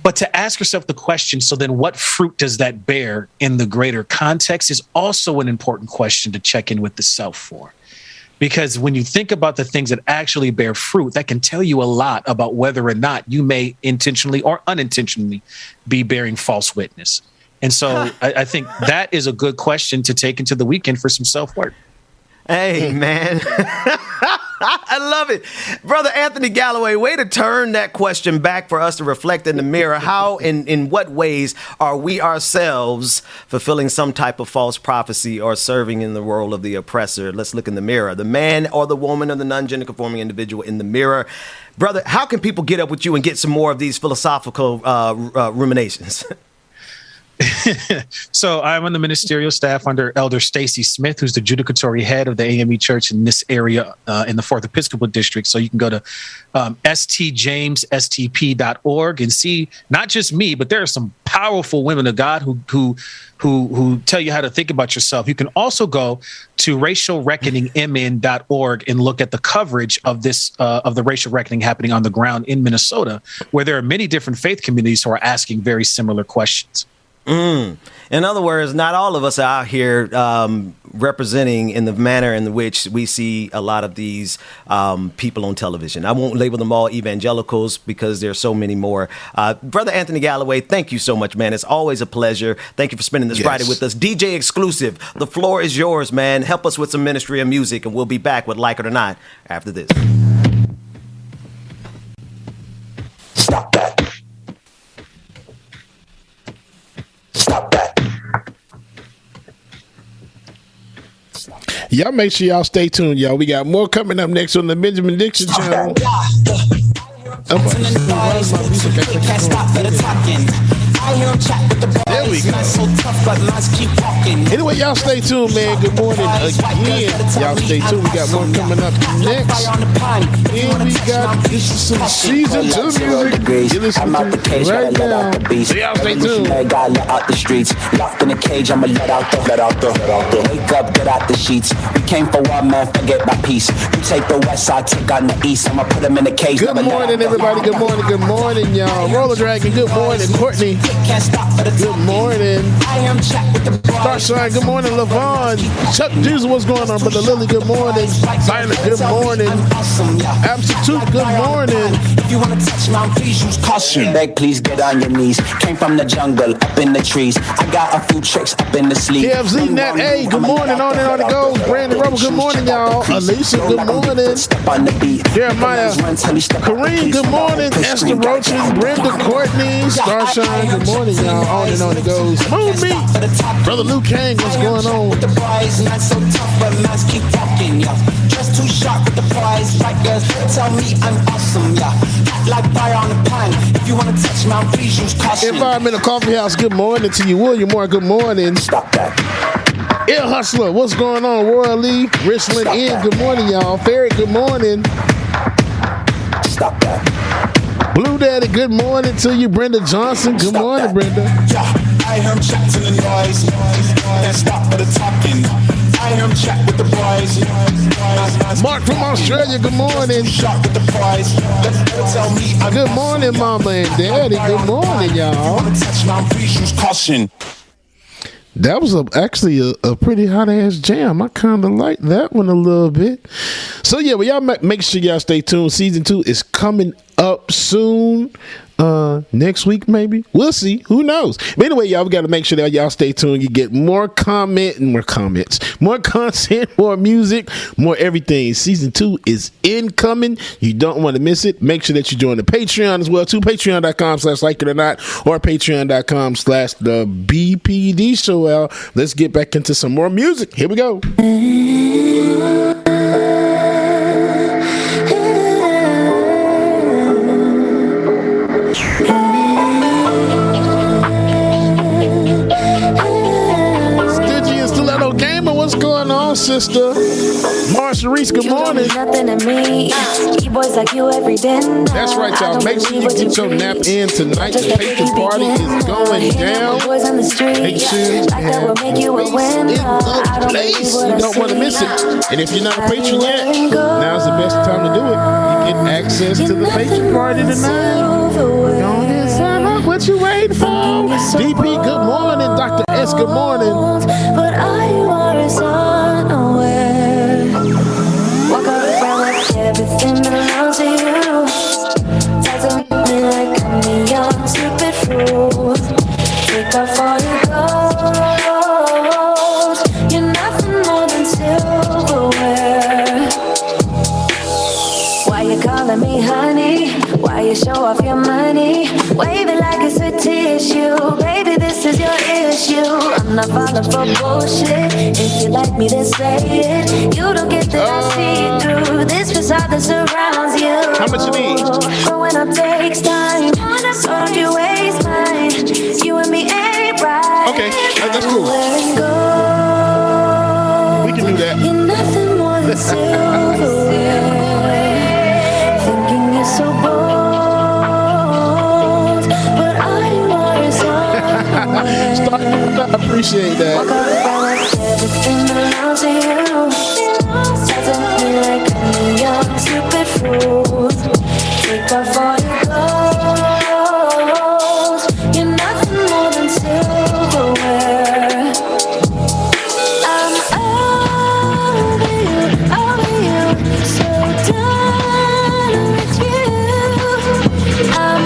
But to ask yourself the question, so then what fruit does that bear in the greater context, is also an important question to check in with the self for. Because when you think about the things that actually bear fruit, that can tell you a lot about whether or not you may intentionally or unintentionally be bearing false witness. And so I think that is a good question to take into the weekend for some self-work. Hey, man. I love it. Brother Anthony Galloway, way to turn that question back for us to reflect in the mirror. How, in what ways are we ourselves fulfilling some type of false prophecy or serving in the role of the oppressor? Let's look in the mirror. The man or the woman or the non-gender conforming individual in the mirror. Brother, how can people get up with you and get some more of these philosophical ruminations? So I'm on the ministerial staff under Elder Stacy Smith, who's the judicatory head of the AME Church in this area in the 4th Episcopal District. So you can go to stjamesstp.org and see not just me, but there are some powerful women of God who tell you how to think about yourself. You can also go to racialreckoningmn.org and look at the coverage of this of the racial reckoning happening on the ground in Minnesota, where there are many different faith communities who are asking very similar questions. In other words, not all of us are out here representing in the manner in which we see a lot of these people on television. I won't label them all evangelicals because there are so many more. Brother Anthony Galloway, thank you so much, man. It's always a pleasure. Thank you for spending this Friday with us. DJ Exclusive, the floor is yours, man. Help us with some ministry of music, and we'll be back with Like It or Not after this. Stop that. Stop that. Y'all make sure y'all stay tuned, y'all. We got more coming up next on the Benjamin Dixon channel. Can't stop for the talking. There we go. Anyway, y'all stay tuned, man. Good morning again. Y'all stay tuned. We got more coming up next. And we got this is some season 2 music. You're listening to right now. So y'all stay tuned. Got let out the streets, locked in a cage. I'ma let out the. Wake up, get out the sheets. We came for one man, forget my peace. You take the west side, take on the east. I'ma put them in the cage. Good morning, everybody. Good morning, y'all. Roller Dragon. Good morning, Courtney. Good morning. Starshine, good morning, Lavon. Chuck Jesus, what's going on, Brother Lily? Good morning. Silent, good morning. Absolute, good morning. If you wanna touch Mount, please use caution. Beg, please get on your knees. Came from the jungle, up in the trees. I got a few tricks up in the sleeve. KFZ, Nat A, good morning. On and on it goes. Brandon Rubble, good morning, y'all. Alicia, good morning. Jeremiah, Kareem, good morning. Esther Rochin, Brenda Courtney, Starshine, good morning, y'all. On and on it goes. Moon me. Brother Luke Kang, what's going on? Just too sharp with the prize. Like girls, tell me I'm awesome, yeah. Like fire on the pan. If you wanna touch Mount, please use caution. Environmental Coffee House, good morning to you. William Moore, good morning. Stop that. Ill Hustler, what's going on? Royal Lee, Richland Inn, good morning, y'all. Ferry, good morning. Stop that. Blue Daddy, good morning to you. Brenda Johnson, good morning, Brenda. Yeah, I hear him chat to the noise. And stop for the talking. I hear him chat with the boys. Mark from Australia, good morning. Good morning, Mama and Daddy. Good morning, y'all. That was actually a pretty hot ass jam. I kind of like that one a little bit. So yeah, well, y'all make sure y'all stay tuned. Season 2 is coming up soon. Next week maybe. We'll see. Who knows? But anyway, y'all, we got to make sure that y'all stay tuned. You get more comments, more content, more music, more everything. Season 2 is incoming. You don't want to miss it. Make sure that you join the Patreon as well too. Patreon.com/LikeItOrNot or Patreon.com/the BPD show. Let's get back into some more music. Here we go. What's going on, sister? Marsha Reese, good morning. Nothing to me. E-boys like you every day. That's right, y'all. Make sure you get your nap in tonight. The Patron party is going down. Make sure you have place in the place. You don't want to miss it. And if you're not a patron yet, now's the best time to do it. You get access to the Patron party tonight. Go ahead and sign up. What you waiting for? DP, good morning. Dr. S, good morning. But I was unaware. Walk around like everything belongs to you. Talk to me like I'm the young stupid fool. Take off all your clothes. You're nothing more than silverware. Why you calling me honey? Why you show off your money? Wave it like it's a tissue. Baby, this is your issue. I'm not falling for bullshit. If you like me, then say it. You don't get that I see through this facade that surrounds you. How much you need? Growing up takes time, so don't you waste mine. You and me ain't right. Okay, that's cool. We can do that. You're nothing more than silverware. Thinking you're so bold, but I was unaware. I appreciate that. Walk around like everything belongs to you. Talk to me like I'm a young stupid fool. Take off all your clothes. You're nothing more than silverware. I'm over you, so done with you. I'm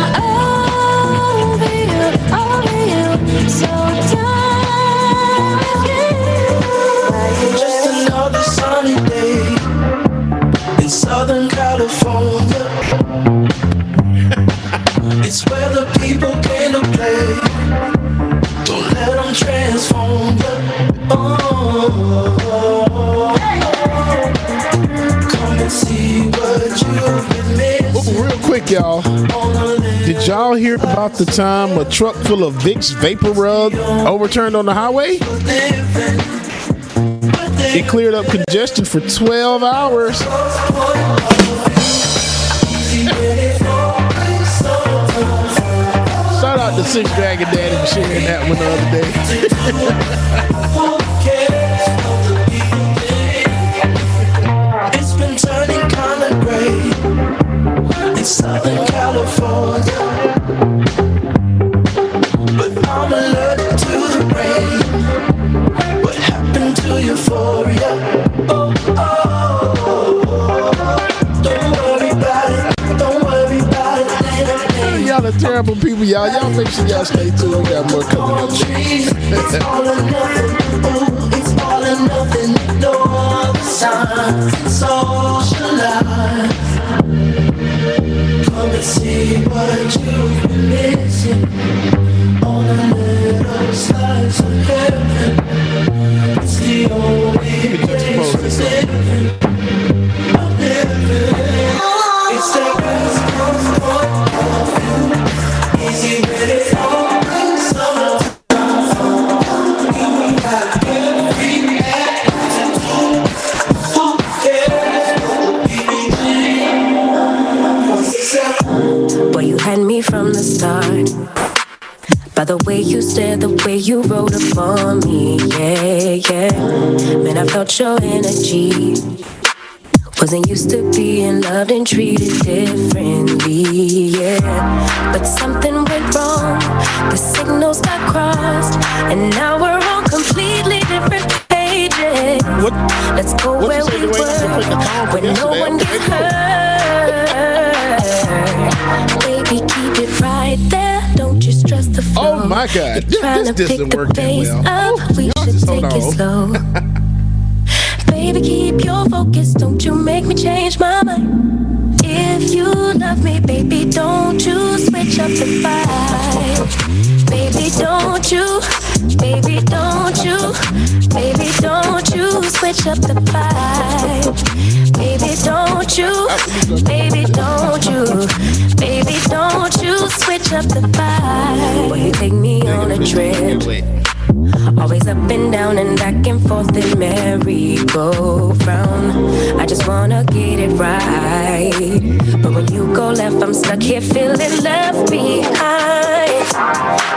over you, so done with you. Just another sunny day in Southern California. It's where the people came to play. Don't let them transform you. Oh, come and see what you've been missing. Real quick, y'all. Did y'all hear about the time a truck full of Vicks Vapor Rub overturned on the highway? It cleared up congestion for 12 hours. Shout out to Six Dragon Daddy for sharing that one the other day. It's been turning kind of gray in Southern California, but I'm allergic to the rain. What happened to euphoria? Oh, oh, don't worry about it. Don't worry about it. Y'all are terrible people, y'all. Y'all make sure y'all stay tuned. We got more coming up. It's all or nothing. Ooh, it's all or nothing. No other signs. Socialize. Come and see what you've been missing on a little slice of heaven. It's the only place I'm living. I'm living. It's that West Coast perfume. Easy with it all. Summertime. You got every attitude. Who cares? Boy, you had me from the start. By the way you said, the way you wrote upon me, yeah, yeah. Man, I felt your energy. Wasn't used to being loved and treated differently, yeah. But something went wrong, the signals got crossed, and now we're on completely different pages. Let's go where we were, when no one gets hurt. Baby, keep it right there, don't you stress the flow. Oh my God, this doesn't work that well. We should take it slow. Baby, keep your focus, don't you make me change my mind. If you love me, baby, don't you switch up the vibe. Baby, don't you, baby, don't you, baby, don't you switch up the vibe. Baby, don't you, baby, don't you, baby, don't you switch up the vibe. Boy, you take me on a trip. Always up and down and back and forth in merry-go-round. I just wanna get it right. But when you go left, I'm stuck here feeling left behind.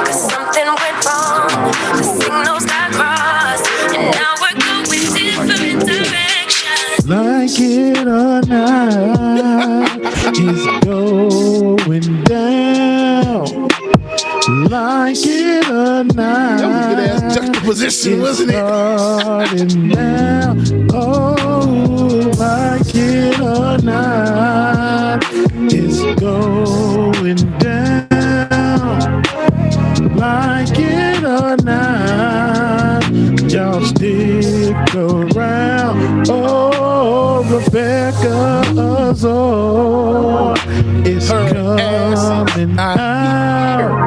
Cause something went wrong, the signals got crossed, and now we're going different directions. Like it or not, it's going down. Like it or not, that was a good ass juxtaposition, wasn't it? Now. Oh, like it or not, it's going down. Like it or not, y'all stick around. Oh, Rebecca's on. It's coming out.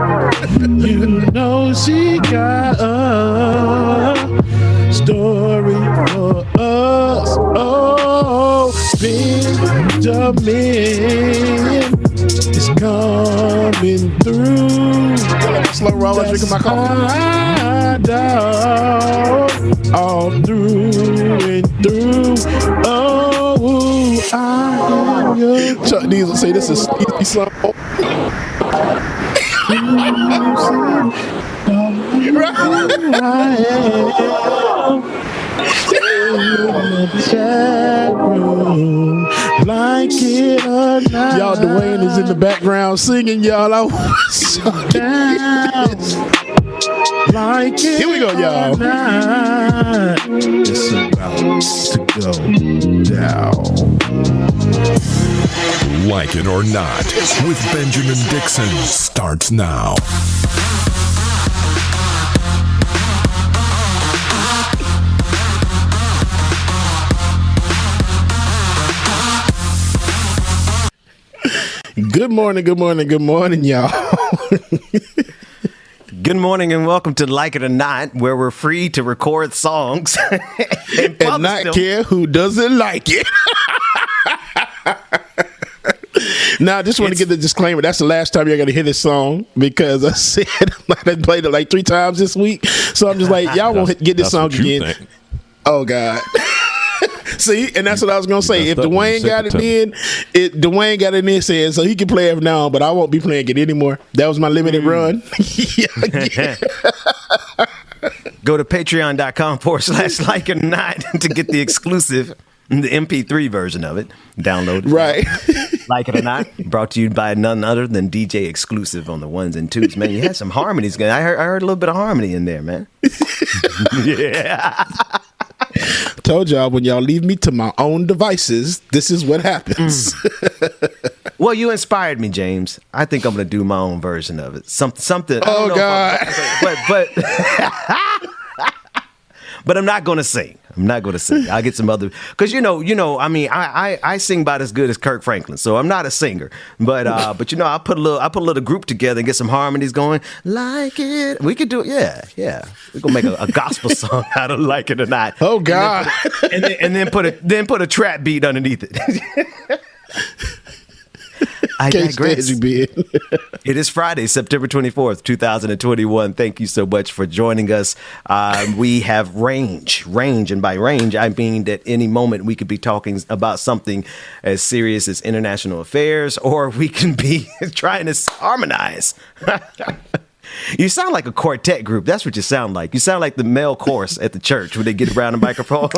You know she got a story for us. Oh, Benjamin is coming through. Slow roll, I'm drinking my coffee. All through and through. Oh, I am your Chuck Diesel say this is easy song. Like it or not. Y'all, Dwayne is in the background singing, y'all. I was so like it. Here we go, y'all. It's about to go down. Like It or Not with Benjamin Dixon starts now. Good morning, y'all. Good morning and welcome to Like It or Not, where we're free to record songs and not care who doesn't like it. Now, I just want to get the disclaimer. That's the last time you're going to hear this song because I said I played it like 3 times this week. So I'm just like, y'all won't get this song again. Oh, God. See, and that's what I was going to say. If Dwayne got it in, Dwayne got it in, said, so he can play it now, but I won't be playing it anymore. That was my limited run. Go to patreon.com/like it or not to get the exclusive, the MP3 version of it. Download it. Right. Like it or not. Brought to you by none other than DJ Exclusive on the ones and twos. Man, you had some harmonies. I heard a little bit of harmony in there, man. Yeah. Told y'all, when y'all leave me to my own devices, this is what happens. Well, you inspired me, James. I think I'm going to do my own version of it. Something. Oh, God. But I'm not going to sing. I'll get some other, because I mean, I sing about as good as Kirk Franklin, so I'm not a singer. But I put a little group together and get some harmonies going. Like it, we could do it. Yeah. We're gonna make a gospel song out of Like It or Not. Oh God! And then put a trap beat underneath it. I digress. It is Friday, September 24th, 2021. Thank you so much for joining us. We have range, and by range, I mean that any moment we could be talking about something as serious as international affairs, or we can be trying to harmonize. You sound like a quartet group. That's what you sound like. You sound like the male chorus at the church when they get around the microphone.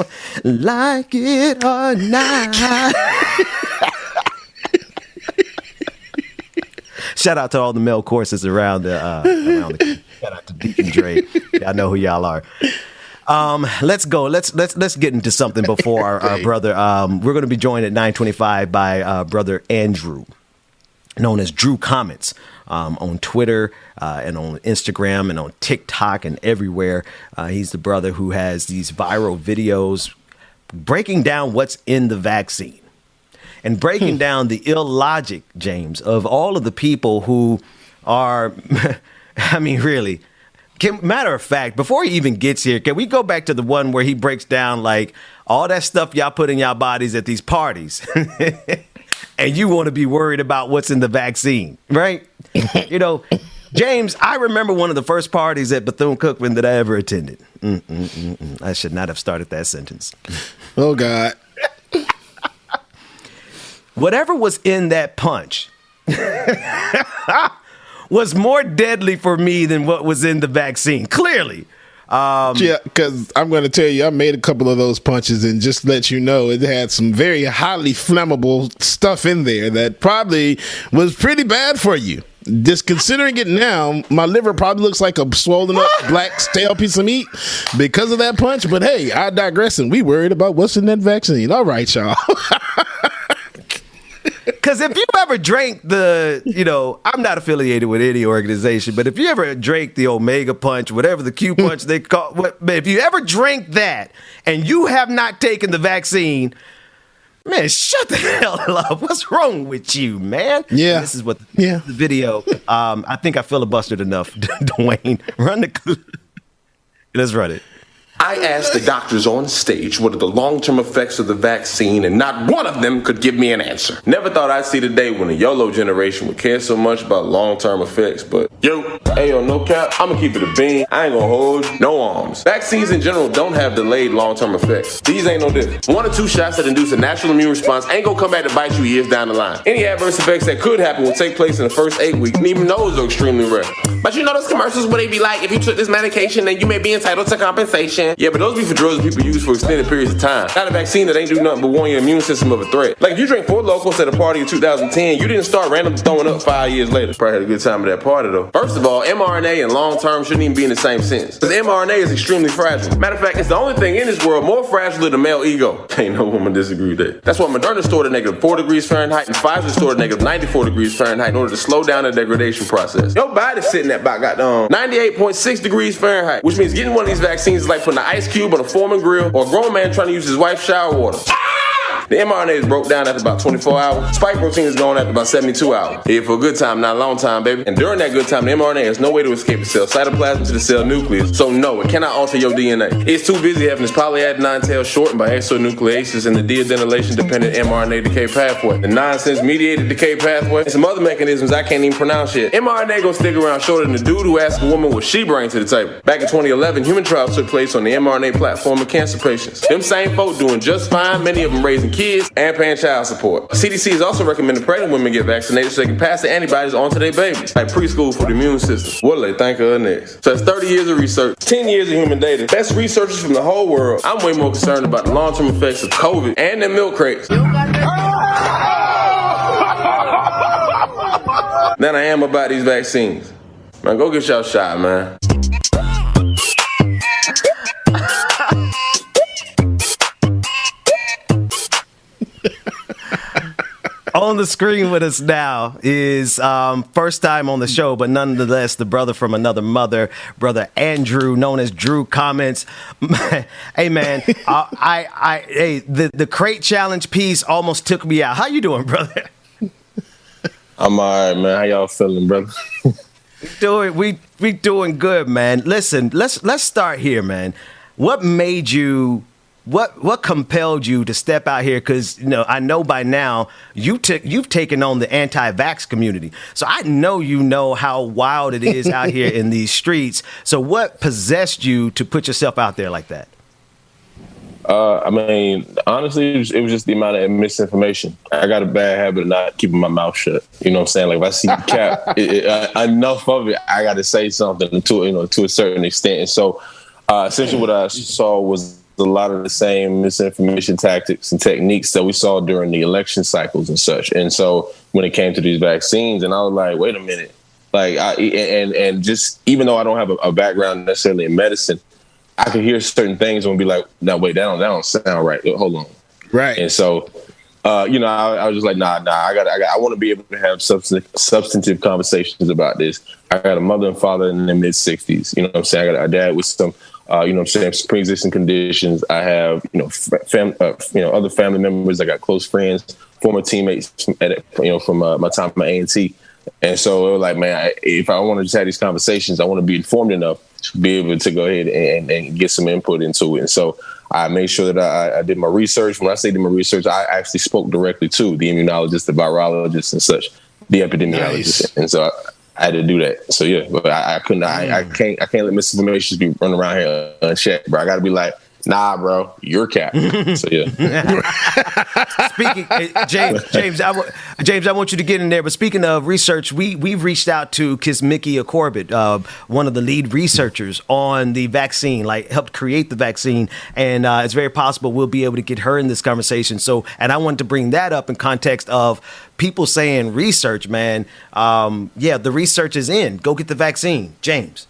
Like it or not. Shout out to all the male choruses around the shout out to Deacon Dre. Y'all know who y'all are. Let's go. Let's get into something before our brother. We're going to be joined at 9:25 by brother Andrew, known as Drew Comments, on Twitter and on Instagram and on TikTok and everywhere. He's the brother who has these viral videos breaking down what's in the vaccine. And breaking down the illogic, James, of all of the people who are, I mean, really, matter of fact, before he even gets here, can we go back to the one where he breaks down like all that stuff y'all put in y'all bodies at these parties and you want to be worried about what's in the vaccine, right? James, I remember one of the first parties at Bethune-Cookman that I ever attended. I should not have started that sentence. Oh, God. Whatever was in that punch was more deadly for me than what was in the vaccine. Clearly. Yeah, because I'm going to tell you, I made a couple of those punches and just let you know it had some very highly flammable stuff in there that probably was pretty bad for you. Just considering it now, my liver probably looks like a swollen up black stale piece of meat because of that punch. But hey, I digress, and we worried about what's in that vaccine. All right, y'all. Because if you ever drank I'm not affiliated with any organization, but if you ever drank the Omega Punch, whatever the Q Punch they call, if you ever drank that and you have not taken the vaccine, man, shut the hell up. What's wrong with you, man? Yeah. This is what the video. I think I filibustered enough. Dwayne, run the clip. Let's run it. I asked the doctors on stage what are the long-term effects of the vaccine, and not one of them could give me an answer. Never thought I'd see the day when the YOLO generation would care so much about long-term effects, but no cap, I'ma keep it a bean. I ain't gonna hold no arms. Vaccines in general don't have delayed long-term effects. These ain't no different. 1 or 2 shots that induce a natural immune response ain't gonna come back to bite you years down the line. Any adverse effects that could happen will take place in the first 8 weeks, and even those are extremely rare. But you know those commercials where they be like, if you took this medication, then you may be entitled to compensation. Yeah, but those be for drugs that people use for extended periods of time. Not a vaccine that ain't do nothing but warn your immune system of a threat. Like if you drank 4 Locos at a party in 2010, you didn't start randomly throwing up 5 years later. Probably had a good time at that party though. First of all, mRNA and long-term shouldn't even be in the same sentence. Because mRNA is extremely fragile. Matter of fact, it's the only thing in this world more fragile than the male ego. Ain't no woman disagree with that. That's why Moderna stored at -4 degrees Fahrenheit and Pfizer stored at -94 degrees Fahrenheit in order to slow down the degradation process. Your body's sitting at about 98.6 degrees Fahrenheit, which means getting one of these vaccines is like putting an ice cube on a Foreman grill or a grown man trying to use his wife's shower water. The mRNA is broke down after about 24 hours. Spike protein is gone after about 72 hours. Here for a good time, not a long time, baby. And during that good time, the mRNA has no way to escape the cell cytoplasm to the cell nucleus. So no, it cannot alter your DNA. It's too busy having its polyadenine tail shortened by exonucleases and the de-adenylation-dependent mRNA decay pathway. The nonsense-mediated decay pathway and some other mechanisms I can't even pronounce yet. mRNA gonna stick around shorter than the dude who asked a woman what she bring to the table. Back in 2011, human trials took place on the mRNA platform of cancer patients. Them same folk doing just fine, many of them raising kids and paying child support. CDC has also recommended pregnant women get vaccinated so they can pass the antibodies on to their babies, like preschool for the immune system. What do they think of next? So that's 30 years of research, 10 years of human data, best researchers from the whole world. I'm way more concerned about the long-term effects of COVID and them milk crates than I am about these vaccines. Man, go get y'all shot, man. On the screen with us now is first time on the show, but nonetheless the brother from another mother, brother Andrew, known as Drew Comments. Hey man, the crate challenge piece almost took me out. How you doing, brother? I'm all right, man. How y'all feeling, brother? We doing good, man. Listen, let's start here, man. What made you? What compelled you to step out here? Because I know by now you've taken on the anti-vax community, so I know you know how wild it is out here in these streets. So what possessed you to put yourself out there like that? I mean, honestly, it was just the amount of misinformation. I got a bad habit of not keeping my mouth shut. You know what I'm saying? Like if I see cap, enough of it, I got to say something to a certain extent. And so, essentially, what I saw was a lot of the same misinformation tactics and techniques that we saw during the election cycles and such. And so when it came to these vaccines, and I was like, wait a minute, like, just even though I don't have a background necessarily in medicine, I could hear certain things and be like, no, wait, that don't sound right. Hold on. Right. And so, I was just like, nah, I want to be able to have substantive conversations about this. I got a mother and father in their mid 60s. You know what I'm saying? I got a dad with some, some pre-existing conditions. I have, other family members. I got close friends, former teammates from my time at A&T. And so it was like, man, if I want to just have these conversations, I want to be informed enough to be able to go ahead and get some input into it. And so I made sure that I did my research. When I say did my research, I actually spoke directly to the immunologist, the virologist, and such, the epidemiologist. Nice. And so I had to do that. So yeah, but I couldn't. I can't let misinformation be running around here unchecked, bro. I got to be like, nah, bro, you're cap. So yeah. Speaking, James, I want you to get in there. But speaking of research, we've reached out to Kizzmekia Corbett, one of the lead researchers on the vaccine, like helped create the vaccine, and it's very possible we'll be able to get her in this conversation. So, and I wanted to bring that up in context of people saying research, man. The research is in. Go get the vaccine, James.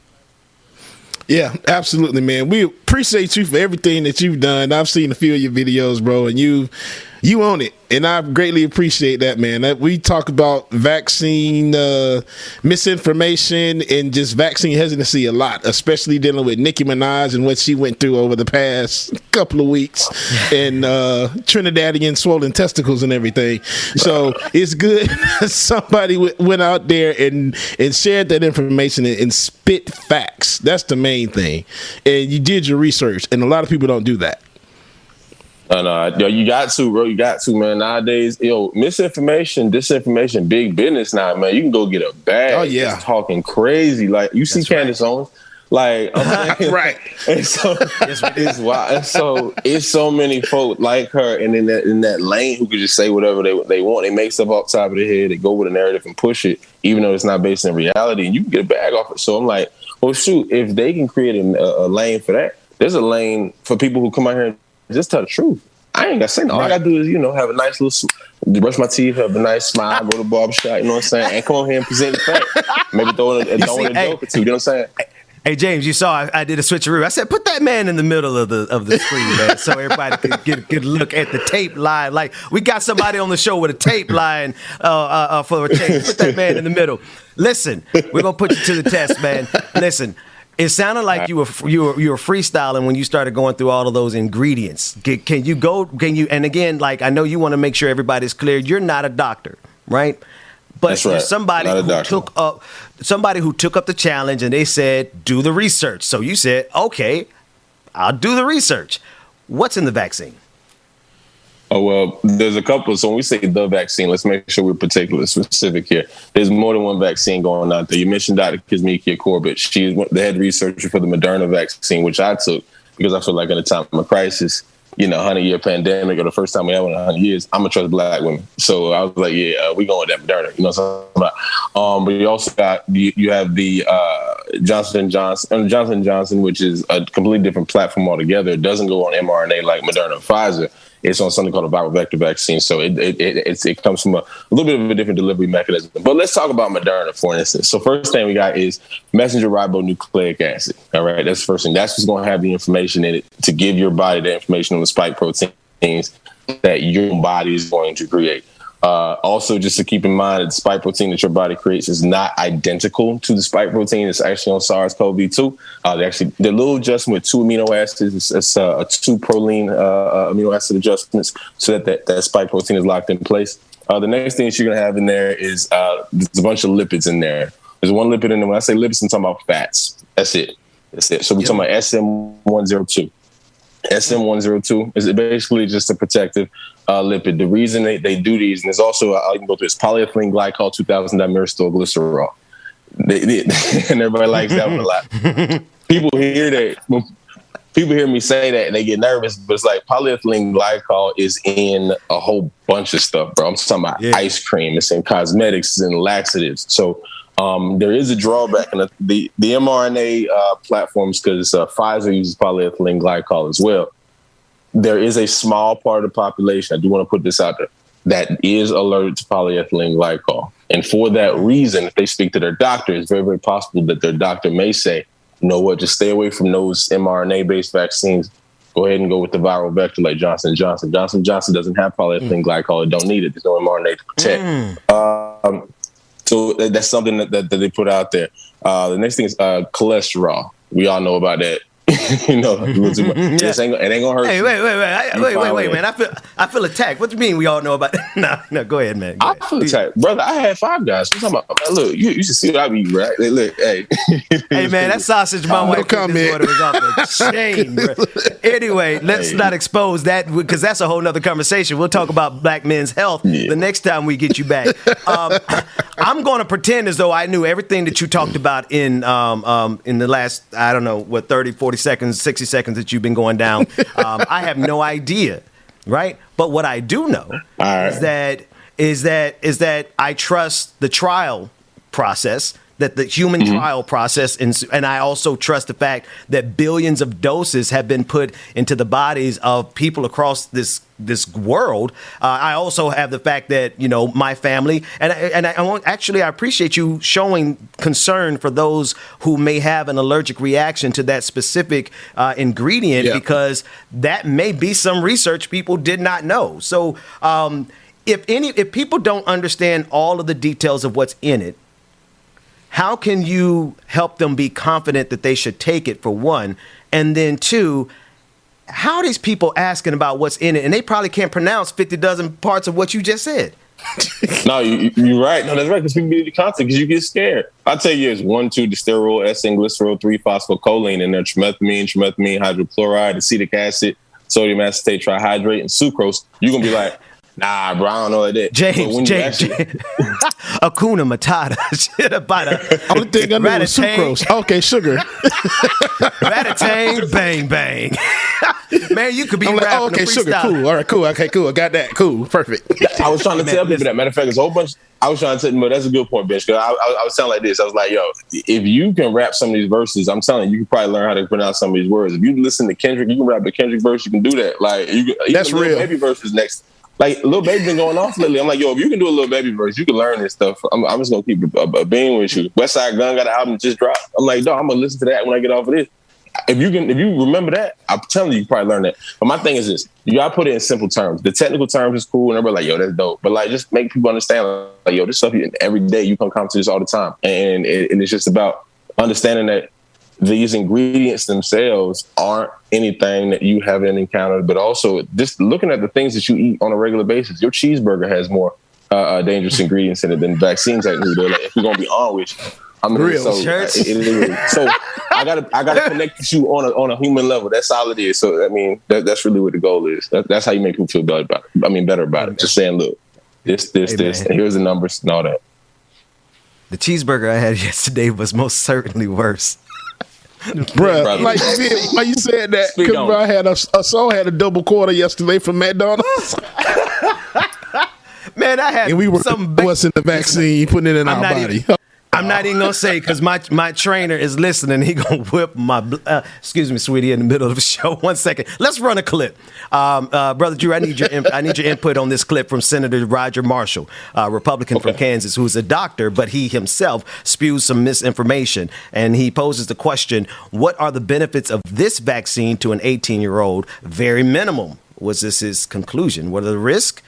Yeah, absolutely, man. We appreciate you for everything that you've done. I've seen a few of your videos, bro, and you own it. And I greatly appreciate that, man. We talk about vaccine misinformation and just vaccine hesitancy a lot, especially dealing with Nicki Minaj and what she went through over the past couple of weeks and Trinidadian swollen testicles and everything. So it's good somebody went out there and shared that information and spit facts. That's the main thing. And you did your research, and a lot of people don't do that. No, you got to, bro. You got to, man. Nowadays, misinformation, disinformation, big business now, man. You can go get a bag. Oh, yeah. Just talking crazy. Like, you see Candace Owens. Like, I'm saying, right. And so it's wild. And so it's so many folk like her and in that lane who could just say whatever they want. They make stuff off the top of their head. They go with a narrative and push it, even though it's not based in reality. And you can get a bag off it. So I'm like, well, shoot, if they can create a lane for that, there's a lane for people who come out here and just tell the truth. I ain't got to say no. All I got to do is, have a nice little, brush my teeth, have a nice smile, go to the barbershop, you know what I'm saying? And come on here and present the fact. Maybe throw in a joke or two, you know what I'm saying? Hey, James, you saw I did a switcheroo. I said, put that man in the middle of the screen, man, so everybody could get a good look at the tape line. Like, we got somebody on the show with a tape line for a tape. Put that man in the middle. Listen, we're going to put you to the test, man. Listen. It sounded like you were freestyling when you started going through all of those ingredients. Can you? And again, like I know you want to make sure everybody's clear. You're not a doctor, right? But That's right. somebody who took up the challenge and they said, do the research. So you said, okay, I'll do the research. What's in the vaccine? Oh, well, there's a couple. So when we say the vaccine, let's make sure we're particular, specific here. There's more than one vaccine going on there. You mentioned Dr. Kizmikia Corbett. She's the head researcher for the Moderna vaccine, which I took because I feel like in a time of crisis, 100-year pandemic or the first time we have one in 100 years, I'm going to trust black women. So I was like, we going with that Moderna. You know what I'm talking about? But you also got, you have the Johnson & Johnson, which is a completely different platform altogether. It doesn't go on mRNA like Moderna and Pfizer. It's on something called a viral vector vaccine. So it comes from a little bit of a different delivery mechanism. But let's talk about Moderna, for instance. So first thing we got is messenger ribonucleic acid. All right, that's the first thing. That's what's going to have the information in it to give your body the information on the spike proteins that your body is going to create. Also, just to keep in mind that the spike protein that your body creates is not identical to the spike protein. It's actually on SARS-CoV-2. They're a little adjustment with 2 amino acids. It's a 2 proline amino acid adjustments so that spike protein is locked in place. The next thing that you're going to have in there is there's a bunch of lipids in there. There's one lipid in there. When I say lipids, I'm talking about fats. That's it. So we're talking about SM102. SM102 is basically just a protective lipid. The reason they do these, and there's also, I can go through this, polyethylene glycol 2000 dimethylglycerol. And everybody likes that one a lot. People hear that. When people hear me say that and they get nervous, but it's like polyethylene glycol is in a whole bunch of stuff, bro. I'm talking about ice cream. It's in cosmetics. It's in laxatives. So there is a drawback in the mRNA platforms because Pfizer uses polyethylene glycol as well. There is a small part of the population, I do want to put this out there, that is allergic to polyethylene glycol. And for that reason, if they speak to their doctor, it's very, very possible that their doctor may say, you know what, just stay away from those mRNA-based vaccines. Go ahead and go with the viral vector like Johnson & Johnson. Johnson & Johnson doesn't have polyethylene glycol. It don't need it. There's no mRNA to protect. So that's something that they put out there. The next thing is cholesterol. We all know about that. It ain't gonna hurt. Hey, wait, man! I feel attacked. What do you mean? We all know about that? No, go ahead, man. I feel attacked, brother. I had 5 guys. What you talking about? Look, you should see what I be eat, right? Look, hey, hey, man, that sausage my wife cooked this morning was off the chain, bro. Anyway, let's not expose that because that's a whole nother conversation. We'll talk about black men's health the next time we get you back. I'm going to pretend as though I knew everything that you talked about in the last, 30, 40 seconds, 60 seconds that you've been going down. I have no idea, right? But what I do know is that I trust the trial process, that the human trial process, and I also trust the fact that billions of doses have been put into the bodies of people across this world. I also have the fact that my family, and I appreciate you showing concern for those who may have an allergic reaction to that specific ingredient, because that may be some research people did not know. So if people don't understand all of the details of what's in it, how can you help them be confident that they should take it, for one? And then two, how are these people asking about what's in it? And they probably can't pronounce 50 dozen parts of what you just said. No, you're right. No, that's right. Because people need the concept because you get scared. I'll tell you, it's 1, 2-desterol, S-N-glycerol, 3-phosphocholine in there, trimethamine hydrochloride, acetic acid, sodium acetate trihydrate, and sucrose. You're going to be like, nah, bro, I don't know like that. James. Hakuna Matata. Shit about only thing I know is sucrose. Okay, sugar. Ratatang, bang, bang. Man, you could be rapping okay, sugar, cool. All right, cool. Okay, cool. I got that. Cool. Perfect. I was trying to tell people that. Matter of fact, there's a whole bunch. I was trying to tell you, that's a good point, bitch. Because I was sounding like this. I was like, yo, if you can rap some of these verses, I'm telling you, you can probably learn how to pronounce some of these words. If you listen to Kendrick, you can rap the Kendrick verse. You can do that. Like, that's real. Baby verse is next. Like, Lil Baby been going off lately. I'm like, yo, if you can do a Lil Baby verse, you can learn this stuff. I'm just going to keep a being with you. Westside Gun got an album that just dropped. I'm like, dog, I'm going to listen to that when I get off of this. If you remember that, I'm telling you, you can probably learn that. But my thing is this. You got to put it in simple terms. The technical terms is cool, and everybody like, yo, that's dope. But, like, just make people understand, like, yo, this stuff every day, you come to this all the time. And it's just about understanding that these ingredients themselves aren't anything that you haven't encountered, but also just looking at the things that you eat on a regular basis. Your cheeseburger has more dangerous ingredients in it than vaccines actually do. Like, if we're gonna be honest, I mean, real. So I gotta connect you on a human level. That's all it is. So I mean, that's really what the goal is. That's how you make people feel better about it. I mean, better about it. Just saying, look, this, and here's the numbers and all that. The cheeseburger I had yesterday was most certainly worse. Bruh, like you said that, because I had a son had a double quarter yesterday from McDonald's. Man, I had and we were what's in the vaccine, putting it in our body. I'm not even gonna say because my trainer is listening. He gonna whip my excuse me, sweetie, in the middle of the show. 1 second. Let's run a clip, brother Drew. I need your input on this clip from Senator Roger Marshall, Republican from Kansas, who's a doctor, but he himself spews some misinformation, and he poses the question: what are the benefits of this vaccine to an 18-year-old? Very minimal. Was this his conclusion? What are the risks?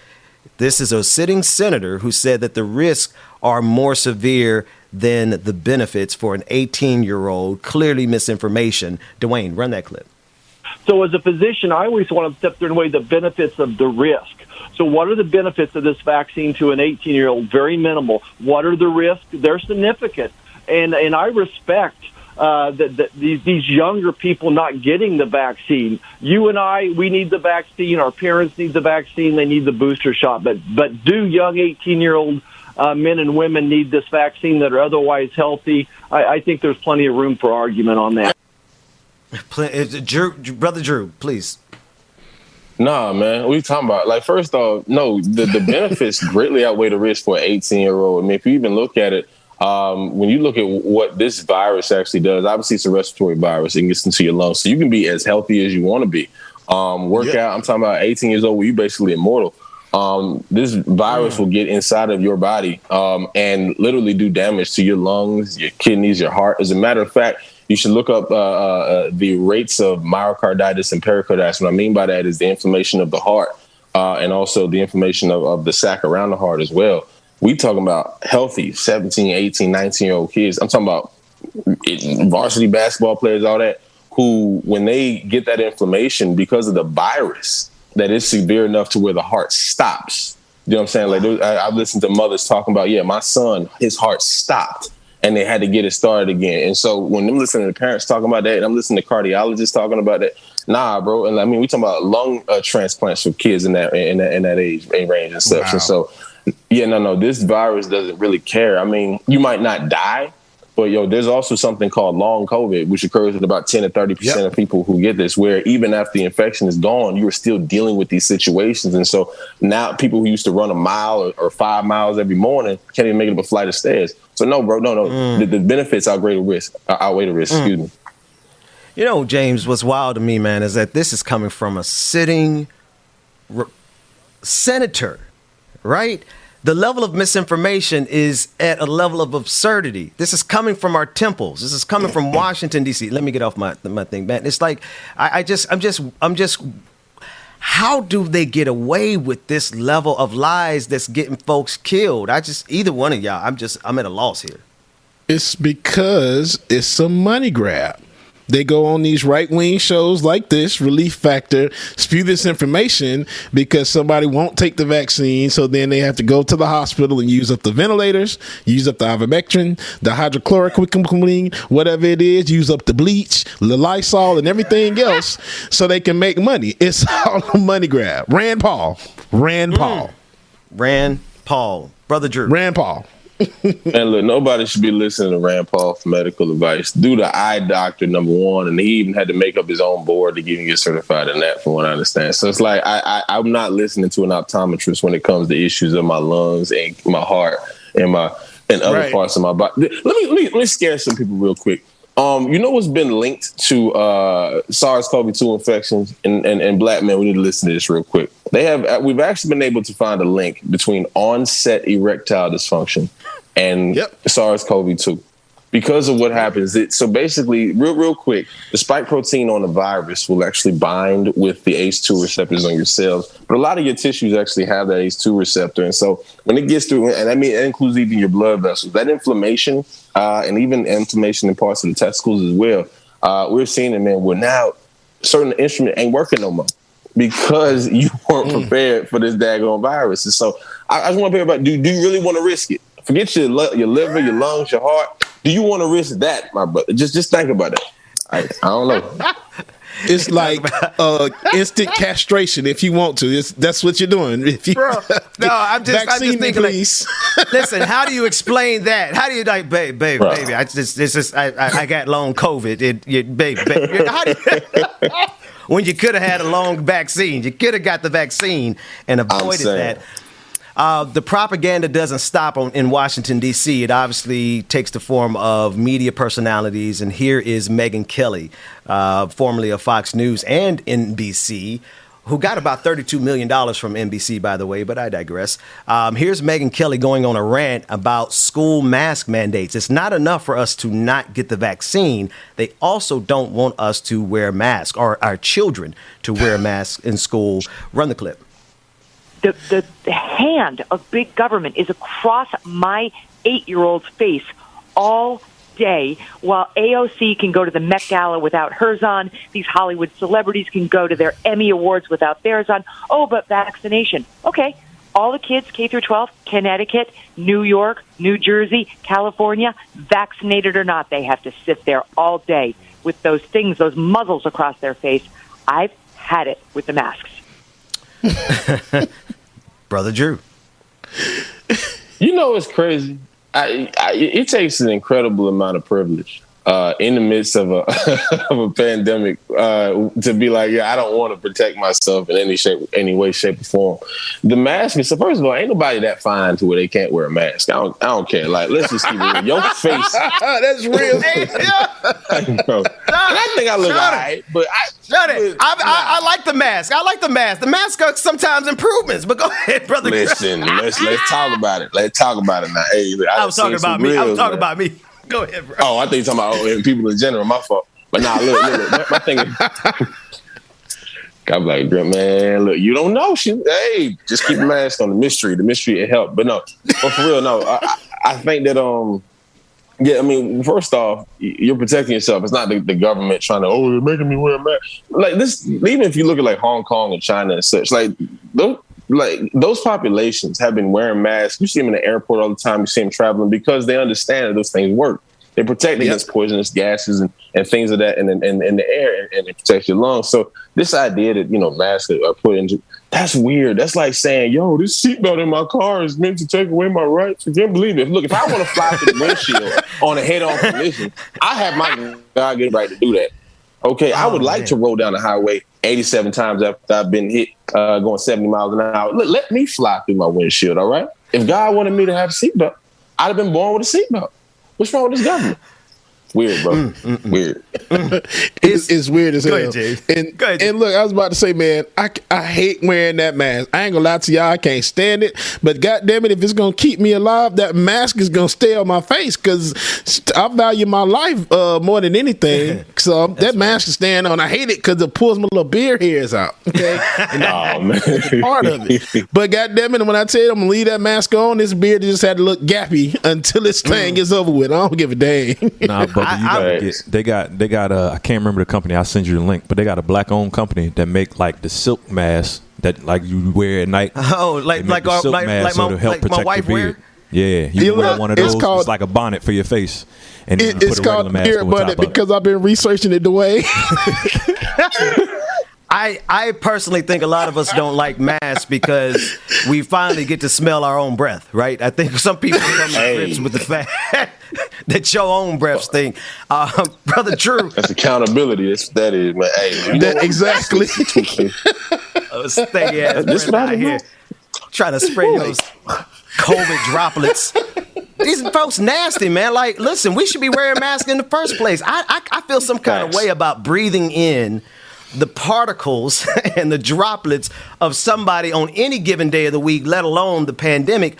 This is a sitting senator who said that the risks are more severe than the benefits for an 18-year-old. Clearly misinformation. Dwayne, run that clip. So as a physician, I always want to step through and weigh the benefits of the risk. So what are the benefits of this vaccine to an 18-year-old? Very minimal. What are the risks? They're significant. And I respect these younger people not getting the vaccine. You and I, we need the vaccine. Our parents need the vaccine. They need the booster shot. But do young 18-year-old men and women need this vaccine that are otherwise healthy? I think there's plenty of room for argument on that. Brother Drew, please. Nah, man, what are you talking about? Like, first off, no, the benefits greatly outweigh the risk for an 18-year-old. I mean, if you even look at it, when you look at what this virus actually does, obviously it's a respiratory virus. It gets into your lungs. So you can be as healthy as you want to be. Workout, I'm talking about 18 years old where you're basically immortal. This virus will get inside of your body and literally do damage to your lungs, your kidneys, your heart. As a matter of fact, you should look up the rates of myocarditis and pericarditis. What I mean by that is the inflammation of the heart and also the inflammation of the sac around the heart as well. We talking about healthy 17, 18, 19-year-old kids. I'm talking about varsity basketball players, all that, who, when they get that inflammation because of the virus, that is severe enough to where the heart stops. You know what I'm saying? Like, I've listened to mothers talking about, my son, his heart stopped, and they had to get it started again. And so when I'm listening to parents talking about that, and I'm listening to cardiologists talking about that, nah, bro. And I mean, we talking about lung transplants for kids in that age range and stuff. Wow. And so, this virus doesn't really care. I mean, you might not die, but there's also something called long COVID, which occurs with about 10 to 30% of people who get this, where even after the infection is gone, you are still dealing with these situations. And so now people who used to run a mile or 5 miles every morning can't even make it up a flight of stairs. So no, bro, no. The benefits outweigh the risk. Excuse me. You know, James, what's wild to me, man, is that this is coming from a sitting senator, right? The level of misinformation is at a level of absurdity. This is coming from our temples. This is coming from Washington, D.C. Let me get off my thing, man. It's like I'm just. How do they get away with this level of lies that's getting folks killed? Either one of y'all. I'm at a loss here. It's because it's a money grab. They go on these right-wing shows like this, Relief Factor, spew this information because somebody won't take the vaccine, so then they have to go to the hospital and use up the ventilators, use up the ivermectin, the hydrochloroquine, whatever it is, use up the bleach, the Lysol, and everything else so they can make money. It's all a money grab. Rand Paul. Brother Drew. Rand Paul. And look, nobody should be listening to Rand Paul for medical advice. Do the eye doctor, number one, and he even had to make up his own board to even get certified in that, from what I understand. So it's like I'm not listening to an optometrist when it comes to issues of my lungs and my heart and other parts of my body. Let me scare some people real quick. What's been linked to SARS-CoV-2 infections and black men? We need to listen to this real quick. We've actually been able to find a link between onset erectile dysfunction and SARS-CoV-2. because of what happens. So basically, real quick, the spike protein on the virus will actually bind with the ACE2 receptors on your cells, but a lot of your tissues actually have that ACE2 receptor. And so when it gets through, and I mean, that includes even your blood vessels, that inflammation and even inflammation in parts of the testicles as well, we're seeing it, man, where now certain instrument ain't working no more because you weren't prepared for this daggone virus. And so I just want to hear about, do you really want to risk it? Forget your liver, your lungs, your heart. Do you want to risk that, my brother? Just think about it. I don't know. It's like instant castration if you want to. That's what you're doing. If you, Bro, no, I'm just thinking. Please. Like, listen, how do you explain that? How do you like, baby? I got long COVID. Baby. How do you, when you could have had a long vaccine, you could have got the vaccine and avoided that. The propaganda doesn't stop in Washington, D.C. It obviously takes the form of media personalities. And here is Megyn Kelly, formerly of Fox News and NBC, who got about $32 million from NBC, by the way, but I digress. Here's Megyn Kelly going on a rant about school mask mandates. It's not enough for us to not get the vaccine. They also don't want us to wear masks, or our children to wear masks in school. Run the clip. The hand of big government is across my 8-year-old's face all day, while AOC can go to the Met Gala without hers on. These Hollywood celebrities can go to their Emmy Awards without theirs on. Oh, but vaccination. Okay, all the kids, K through 12, Connecticut, New York, New Jersey, California, vaccinated or not, they have to sit there all day with those things, those muzzles across their face. I've had it with the masks. Brother Drew. You know, it's crazy. It takes an incredible amount of privilege in the midst of a of a pandemic to be like, yeah, I don't want to protect myself in any way, shape, or form. The mask is, so first of all, ain't nobody that fine to where they can't wear a mask. I don't care. Like, let's just keep it real. Your face. That's real. I think I look all right, but I like the mask. I like the mask. The mask got sometimes improvements, but go ahead, brother. Listen, let's talk about it. Let's talk about it now. Hey, I was talking about me. I was talking about me. Go ahead, bro. Oh, I think you're talking about people in general. My fault. But nah, look. My thing is, I'm like, man, look, you don't know. Hey, just keep the mask on. The mystery, it helped. But no, but for real, no. I think that yeah, I mean, first off, you're protecting yourself. It's not the government trying to, they're making me wear a mask. Like this, even if you look at like Hong Kong and China and such, those populations have been wearing masks. You see them in the airport all the time. You see them traveling because they understand that those things work. They protect against poisonous gases and things of that in the air, and it protects your lungs. So this idea that, masks are put into, that's weird. That's like saying, yo, this seatbelt in my car is meant to take away my rights. I can't believe it. Look, if I want to fly through the windshield on a head-on collision, I have my God-given right to do that. Okay, I would like to roll down the highway 87 times after I've been hit going 70 miles an hour. Let me fly through my windshield, all right? If God wanted me to have a seatbelt, I'd have been born with a seatbelt. What's wrong with this government? Weird, bro. Weird. It's weird as hell. Go ahead, Jay. And look, I was about to say, man, I hate wearing that mask. I ain't gonna lie to y'all, I can't stand it. But goddamn it, if it's gonna keep me alive, that mask is gonna stay on my face because I value my life more than anything. So that mask is staying on. I hate it because it pulls my little beard hairs out. Okay, oh man, part of it. But goddamn it, when I tell you I'm gonna leave that mask on, this beard just had to look gappy until this thing gets over with. I don't give a dang. Nah, but they got I can't remember the company. I'll send you the link, but they got a black owned company that make like the silk mask that like you wear at night. Oh, like my wife wear. Yeah, you wear one of those. It's like a bonnet for your face, and then it's put a called mask ear bonnet because I've been researching it the way. I personally think a lot of us don't like masks because we finally get to smell our own breath, right? I think some people come to grips with the fact that your own breath stink. Brother Drew. That's accountability. That is, man. Hey, exactly. Stay ass breath out here trying to spray those COVID droplets. These folks nasty, man. Like, listen, we should be wearing masks in the first place. I feel some kind of way about breathing in the particles and the droplets of somebody on any given day of the week, let alone the pandemic.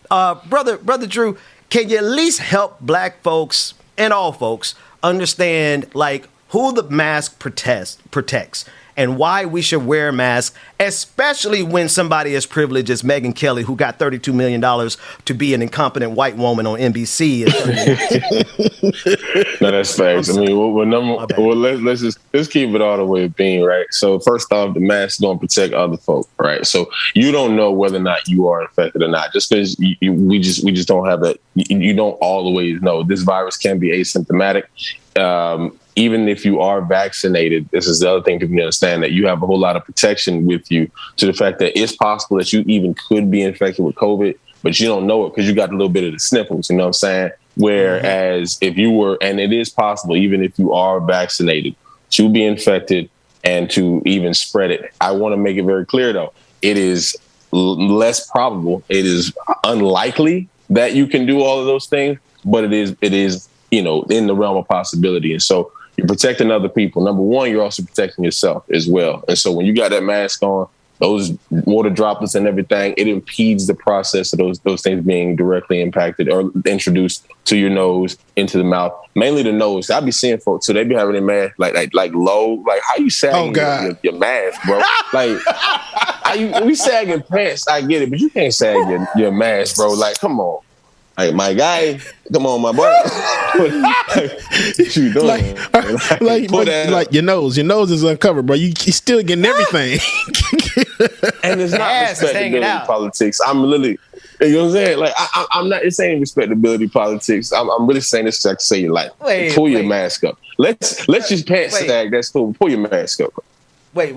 Brother Drew, can you at least help black folks and all folks understand like who the mask protects and why we should wear a mask, especially when somebody as privileged as Megyn Kelly, who got $32 million to be an incompetent white woman on NBC. No, that's facts. I mean, let's keep it all the way being, right? So first off, the mask don't protect other folk, right? So you don't know whether or not you are infected or not. Just because we just don't have that. You don't always know. This virus can be asymptomatic. Even if you are vaccinated, this is the other thing people need to understand, that you have a whole lot of protection with you to the fact that it's possible that you even could be infected with COVID, but you don't know it because you got a little bit of the sniffles, you know what I'm saying? Whereas if you were, and it is possible, even if you are vaccinated, to be infected and to even spread it. I want to make it very clear, though, it is less probable. It is unlikely that you can do all of those things, but it is, you know, in the realm of possibility. And so you're protecting other people. Number one, you're also protecting yourself as well. And so when you got that mask on, those water droplets and everything, it impedes the process of those things being directly impacted or introduced to your nose, into the mouth, mainly the nose. I be seeing folks, so they be having their mask like low, like how you sagging your mask, bro? Like we sagging pants, I get it, but you can't sag your mask, bro. Like, come on. Like, my guy, come on, my boy. What you doing? Like your nose is uncovered, bro. You still getting everything. And it's not respectability politics. I'm literally, you know what I'm saying? Like, I'm not saying respectability politics. I'm really saying this to say your life. Pull your mask up. Let's just pants sag. That's cool. Pull your mask up. Wait.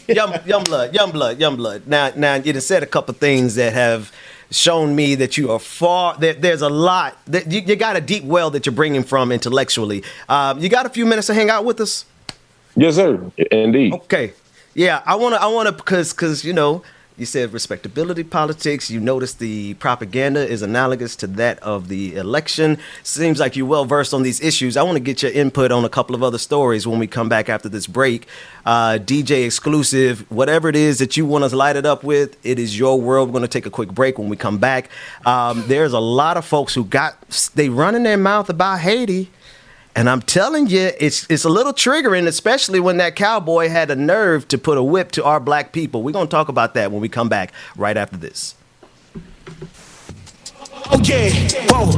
Young blood. Now you done said a couple things that have shown me that you are far. There's a lot that you got a deep well that you're bringing from intellectually. You got a few minutes to hang out with us? Yes, sir. Indeed. Okay. Yeah, I want to because you know, you said respectability politics. You notice the propaganda is analogous to that of the election. Seems like you're well versed on these issues. I want to get your input on a couple of other stories when we come back after this break. DJ exclusive, whatever it is that you want us light it up with, it is your world. We're going to take a quick break. When we come back, there's a lot of folks who they running their mouth about Haiti. And I'm telling you, it's a little triggering, especially when that cowboy had a nerve to put a whip to our black people. We're going to talk about that when we come back right after this. Oh yeah, whoa,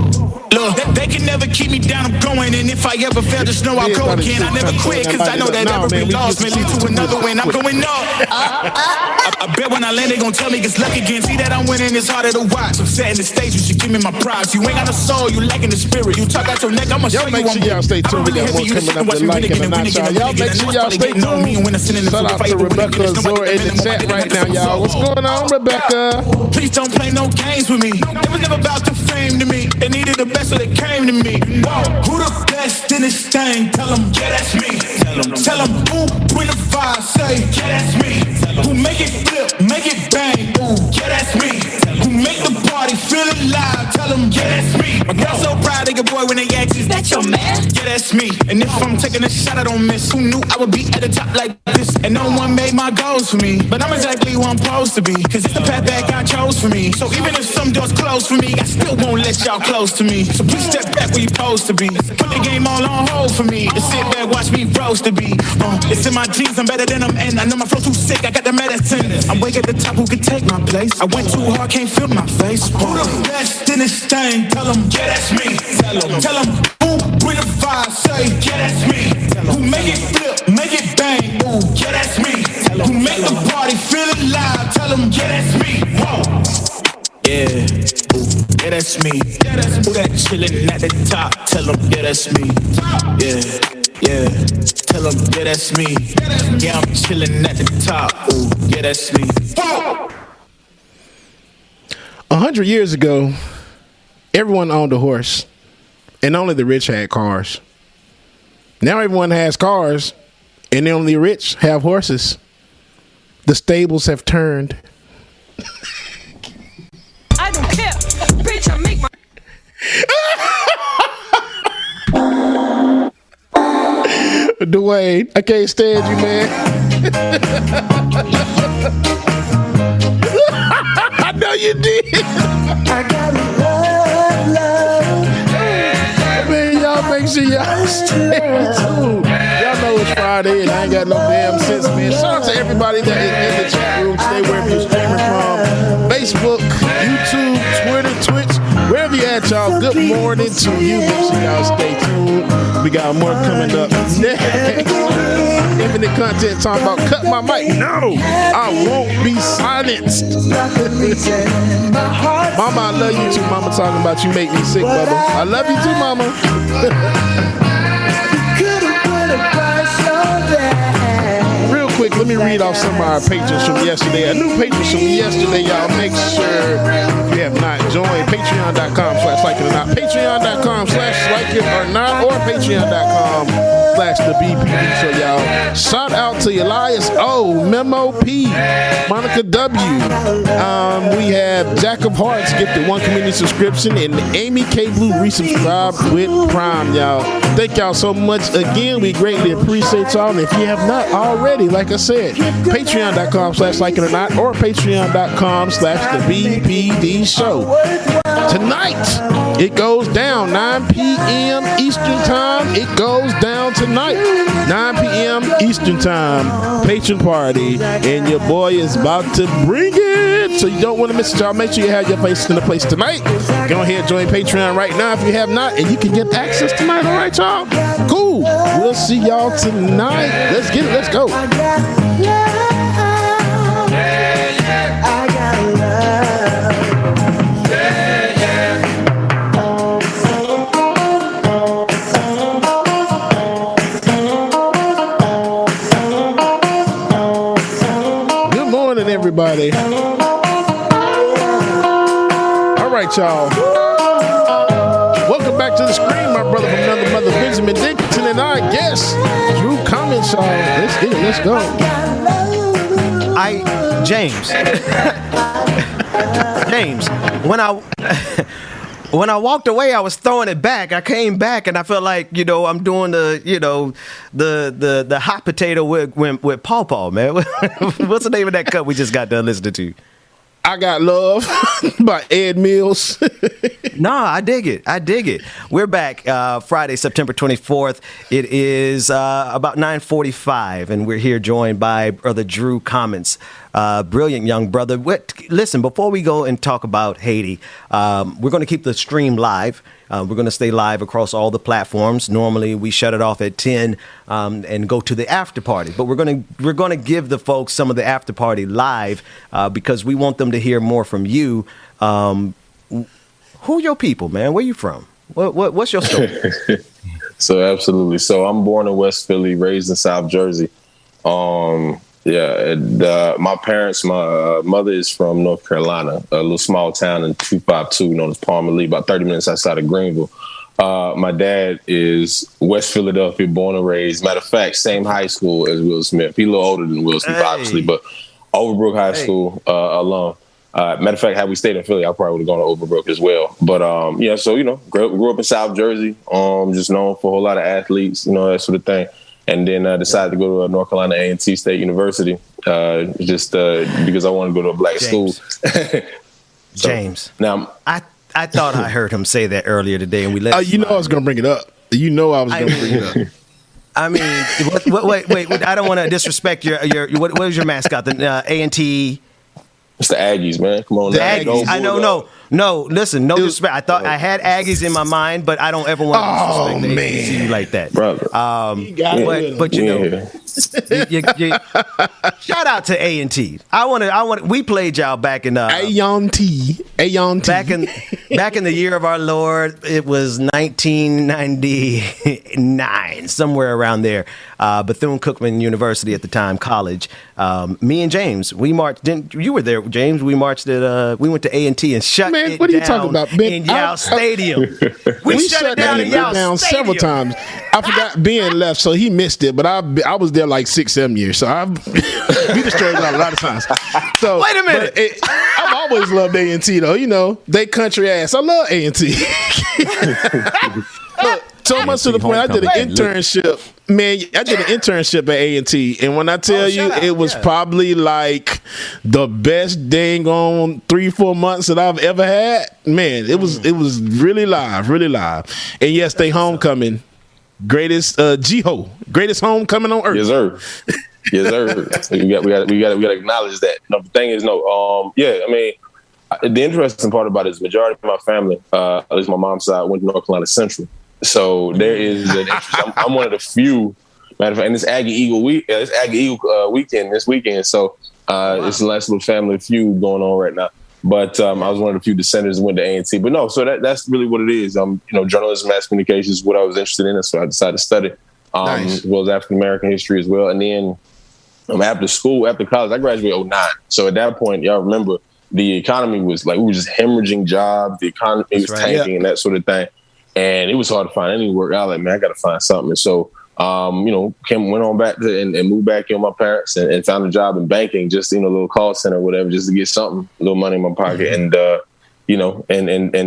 look, they can never keep me down, I'm going, and if I ever fail, just know I'll go again. I never quit, cause I know that every loss may lead to another win. I'm going up. I bet when I land, they gon' tell me it's luck again. See that I'm winning, it's harder to watch. I'm setting the stage, you should give me my prize. You ain't got no soul, you lacking the spirit. You talk out your neck, I'ma show you. Make sure y'all stay tuned. We got more coming up to like and not y'all. Y'all make sure y'all stay tuned. Shout out to Rebecca Zora in the chat right now, y'all. What's going on, Rebecca? Please don't play no games with me. It was never about the fame to me. They needed the best, so they came to me. Whoa, who the best in this thing? Tell them, yeah, that's me. Tell them who bring the fire, say, yeah, that's me. Who make it flip, make it bang, ooh, yeah, that's me. Who make the party feel alive? Tell them, yeah, that's me. My girl so proud of your boy when they ask, is that your man? Yeah, that's me. And if I'm taking a shot, I don't miss. Who knew I would be at the top like this? And no one made my goals for me, but I'm exactly who I'm supposed to be. Cause it's the path that God chose for me. So even if some doors close for me, I still won't let y'all close to me. So please step back where you supposed to be. Put the game all on hold for me. And sit back, watch me roast to be. It's in my genes, I'm better than them. And I know my flow too sick, I got the medicine. I'm way at the top, who can take my place? I went too hard, can't feel my face. Who the best in this thing? Tell them, yeah, that's me. Tell them who bring the fire, say, yeah, that's me. Who make it flip, make it bang, ooh, yeah, that's me. Who make the party feel alive? Tell them, yeah, that's me. Whoa. Yeah, ooh, yeah, that's me. Who that chillin' at the top? Tell them, yeah, that's me. Yeah, tell them, yeah, that's me. Yeah, I'm chillin' at the top. Ooh, yeah, that's me. 100 years ago, everyone owned a horse, and only the rich had cars. Now everyone has cars, and only the rich have horses. The stables have turned. I don't care, bitch, I make my... Dwayne, I can't stand you, man. I know you did. I got love. Man, y'all Stay tuned. Y'all know it's Friday and I ain't got no damn sense, man. Shout out to everybody that is in the chat room today, wherever you're streaming from. Facebook, YouTube, Twitter, Twitch, wherever you at, y'all. Good morning to you. Make sure y'all stay tuned. We got more coming up next. Infinite content talking about cut my mic. No, I won't be silenced. Mama, I love you too. Mama talking about you make me sick, Bubba. I love you too, Mama. Real quick, let me read off some of our patrons from yesterday. A new patrons from yesterday, y'all. Make sure if you have not joined patreon.com/like-it-or-not, patreon.com/like-it-or-not, or patreon.com/the BPD show, y'all. Shout out to Elias O, Memo P, Monica W. We have Jack of Hearts gifted 1 community subscription, and Amy K Blue resubscribed with Prime, y'all. Thank y'all so much again. We greatly appreciate y'all. And if you have not already, like I said, patreon.com/like-it-or-not or patreon.com/the BPD show. Tonight, it goes down 9 p.m. Eastern time. It goes down tonight, 9 p.m. Eastern time. Patron party, and your boy is about to bring it. So you don't want to miss it, y'all. Make sure you have your face in the place tonight. Go ahead and join Patreon right now if you have not, and you can get access tonight. All right, y'all? Cool. We'll see y'all tonight. Let's get it. Let's go. Everybody. All right, y'all. Welcome back to the screen, my brother from another mother, Benjamin Dickinson, and our guest, Drew Cummins, y'all. Let's get it. Let's go. James, when I walked away, I was throwing it back. I came back and I felt like, I'm doing the hot potato with Paw Paw, man. What's the name of that cut we just got done listening to? I Got Love by Ed Mills. Nah, I dig it. We're back Friday, September 24th. It is about 9:45, and we're here joined by Brother Drew Cummins. Brilliant young brother. Listen, before we go and talk about Haiti, we're going to keep the stream live. We're going to stay live across all the platforms. Normally, we shut it off at 10 and go to the after party. But we're going to give the folks some of the after party live because we want them to hear more from you. Who your people, man? Where you from? What's your story? So absolutely. So I'm born in West Philly, raised in South Jersey. My parents, my mother is from North Carolina, a little small town in 252 known as Palmer Lee, about 30 minutes outside of Greenville. My dad is West Philadelphia, born and raised. Matter of fact, same high school as Will Smith. He's a little older than Will Smith, obviously, but Overbrook High School alum. Matter of fact, had we stayed in Philly, I probably would have gone to Overbrook as well. But grew up in South Jersey, just known for a whole lot of athletes, that sort of thing. And then decided to go to North Carolina A&T State University, because I wanted to go to a black school. James, now I thought I heard him say that earlier today, and we let. I was going to bring it up. I was going to bring it up. I mean, wait! I don't want to disrespect your. What was your mascot? The A&T. It's the Aggies, man. Come on, the Aggies. I know. No, listen, no disrespect. I thought I had Aggies in my mind, but I don't ever want to disrespect the ACC like that, brother. Shout out to A&T. We played y'all back in A&T. Back in the year of our Lord, it was 1999, somewhere around there. Bethune-Cookman University at the time, college. Me and James, we marched. You were there, James. We marched at. We went to A&T and shut it what are you down talking about, Ben? in Yao Stadium. We shut it down in Yao Stadium several times. I forgot Ben left, so he missed it. But I was there like 6-7 years, so we destroyed it a lot of times. So wait a minute. I've always loved A&T though. They country ass. I love A&T. Look, so much to the point I did an internship. Man, I did an internship at A&T, and when I tell you, it was probably like the best dang on 3-4 months that I've ever had. Man, it was really live. And yes, they homecoming greatest G-Ho, greatest homecoming on earth. Yes, sir. Yes, sir. we got to acknowledge that. No, the thing is, I mean, the interesting part about it is majority of my family, at least my mom's side, went to North Carolina Central. So there is an interest. I'm one of the few. Matter of fact, and it's Aggie Eagle weekend this weekend. So it's a nice little family feud going on right now. But I was one of the few descendants that went to A&T. But no, so that's really what it is. Journalism, mass communication is what I was interested in, so I decided to study, as well as African American history as well. And then after college, I graduated in 2009. So at that point, y'all remember the economy was like we were just hemorrhaging jobs. The economy was tanking and that sort of thing, and it was hard to find any work. I was like, man, I got to find something. And so went on back to and moved back in with my parents and found a job in banking, just a little call center or whatever, just to get something, a little money in my pocket, and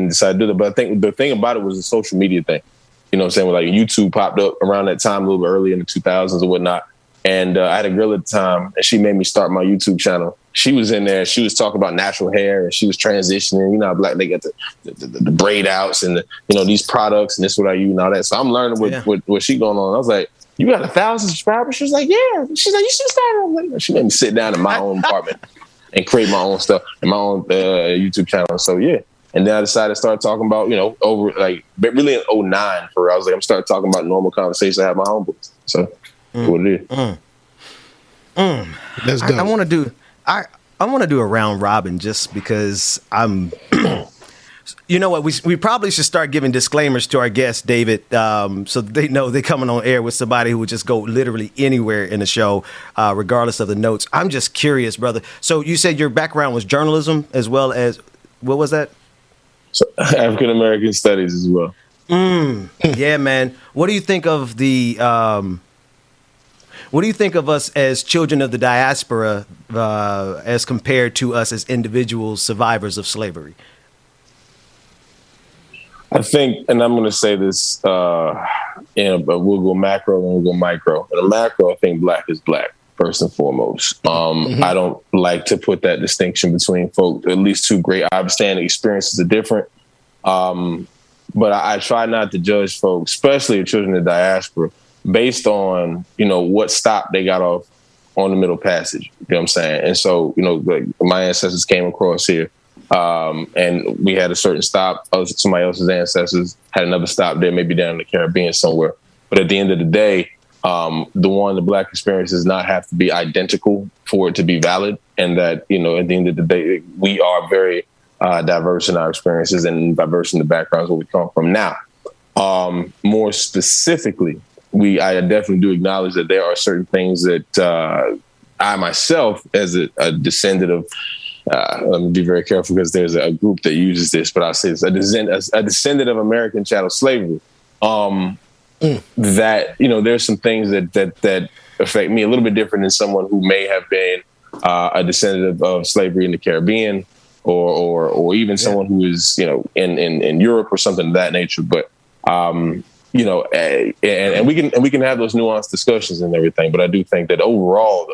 decided to do that. But I think the thing about it was the social media thing. You know what I'm saying? Like YouTube popped up around that time, a little bit early in the 2000s or whatnot. And I had a girl at the time, and she made me start my YouTube channel. She was in there. She was talking about natural hair, and she was transitioning. You know, black they got the braid outs and these products, and this is what I use and all that. So I'm learning what she going on. I was like, "You got 1,000 subscribers?" She was like, "Yeah." She's like, "You should start." She made me sit down in my own apartment and create my own stuff and my own YouTube channel. So yeah. And then I decided to start talking about, over really in 2009 for I was like, I'm starting talking about normal conversations. I have my own books. So what it is. That's dope. I want to do a round robin just because I'm. You know what? We probably should start giving disclaimers to our guests, David, so they know they're coming on air with somebody who would just go literally anywhere in the show, regardless of the notes. I'm just curious, brother. So you said your background was journalism as well as what was that? So African American studies as well. Yeah, man. What do you think of the? What do you think of us as children of the diaspora, as compared to us as individuals survivors of slavery? I think, and I'm going to say this, but we'll go macro and we'll go micro. In the macro, I think black is black, first and foremost. I don't like to put that distinction between folk, at least two great. I understand the experiences are different, but I try not to judge folks, especially the children of the diaspora, based on, what stop they got off on the middle passage. You know what I'm saying? And so, my ancestors came across here. And we had a certain stop. Somebody else's ancestors had another stop there, maybe down in the Caribbean somewhere. But at the end of the day, the black experience does not have to be identical for it to be valid. And that, at the end of the day, we are very diverse in our experiences and diverse in the backgrounds where we come from. Now, more specifically, I definitely do acknowledge that there are certain things that I myself, as a descendant of, let me be very careful because there's a group that uses this, but I'll say it's a descendant of American chattel slavery. That there's some things that affect me a little bit different than someone who may have been a descendant of slavery in the Caribbean, or even someone who is in Europe or something of that nature. But and we can have those nuanced discussions and everything. But I do think that overall,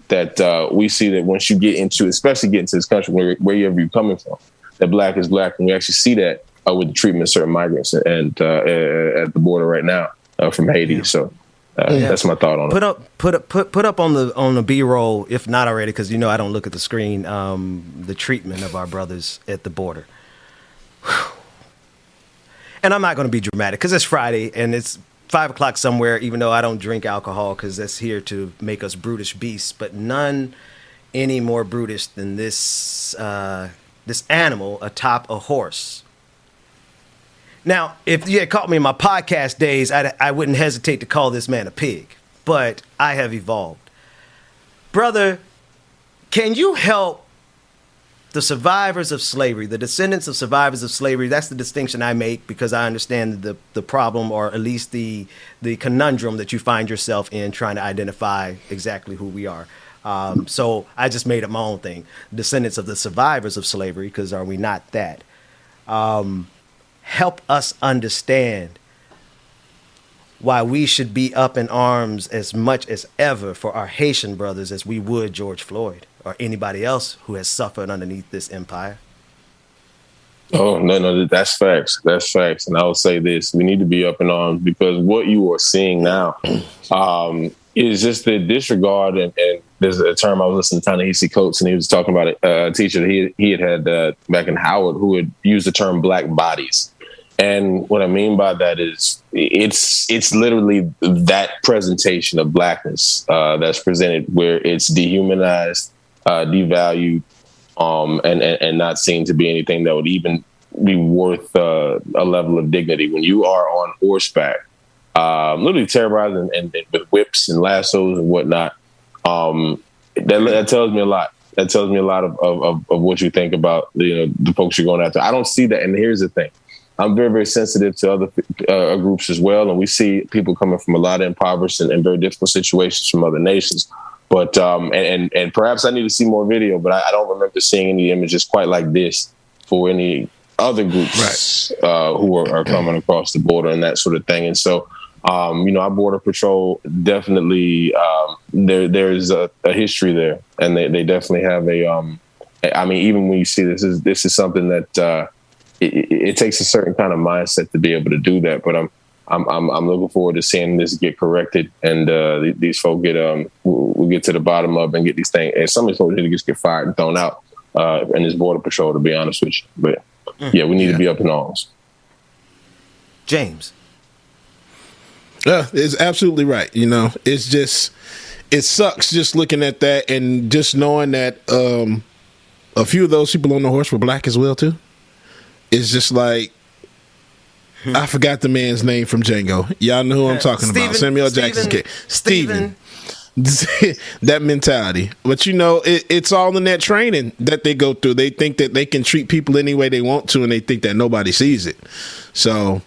that we see that once you especially get into this country, wherever you're coming from, that black is black. And we actually see that with the treatment of certain migrants and at the border right now from Haiti. Yeah. So that's my thought on it. Put up on the B-roll, if not already, because I don't look at the screen, the treatment of our brothers at the border. Whew. And I'm not going to be dramatic because it's Friday and it's 5 o'clock somewhere, even though I don't drink alcohol because that's here to make us brutish beasts, but none any more brutish than this animal atop a horse. Now, if you had caught me in my podcast days, I wouldn't hesitate to call this man a pig, but I have evolved. Brother, can you help the survivors of slavery, the descendants of survivors of slavery? That's the distinction I make because I understand the problem, or at least the conundrum that you find yourself in trying to identify exactly who we are. So I just made up my own thing. Descendants of the survivors of slavery, because are we not that? Help us understand why we should be up in arms as much as ever for our Haitian brothers as we would George Floyd or anybody else who has suffered underneath this empire. Oh, no, that's facts. That's facts. And I will say this, we need to be up in arms because what you are seeing now is just the disregard. And there's a term I was listening to Ta-Nehisi Coates, and he was talking about a teacher that he had back in Howard who had used the term black bodies. And what I mean by that is it's literally that presentation of blackness that's presented where it's dehumanized, devalued, and not seen to be anything that would even be worth a level of dignity. When you are on horseback, literally terrorizing and with whips and lassos and whatnot, that tells me a lot. That tells me a lot of what you think about the folks you're going after. I don't see that. And here's the thing. I'm very, very sensitive to other groups as well. And we see people coming from a lot of impoverished and very difficult situations from other nations. But and perhaps I need to see more video, but I don't remember seeing any images quite like this for any other groups who are coming across the border and that sort of thing. And so, our Border Patrol definitely there's a history there, and they definitely have even when you see this is something that it takes a certain kind of mindset to be able to do that. But I'm looking forward to seeing this get corrected, and these folks we'll get to the bottom of and get these things. And some of these folks need to just get fired and thrown out in this Border Patrol, to be honest with you. But yeah, we need to be up in arms. James. It's absolutely right. It's just, it sucks just looking at that and just knowing that a few of those people on the horse were black as well too. It's just like, I forgot the man's name from Django. Y'all know who I'm talking about. Samuel Jackson's kid. Steven. That mentality. But it's all in that training that they go through. They think that they can treat people any way they want to, and they think that nobody sees it. So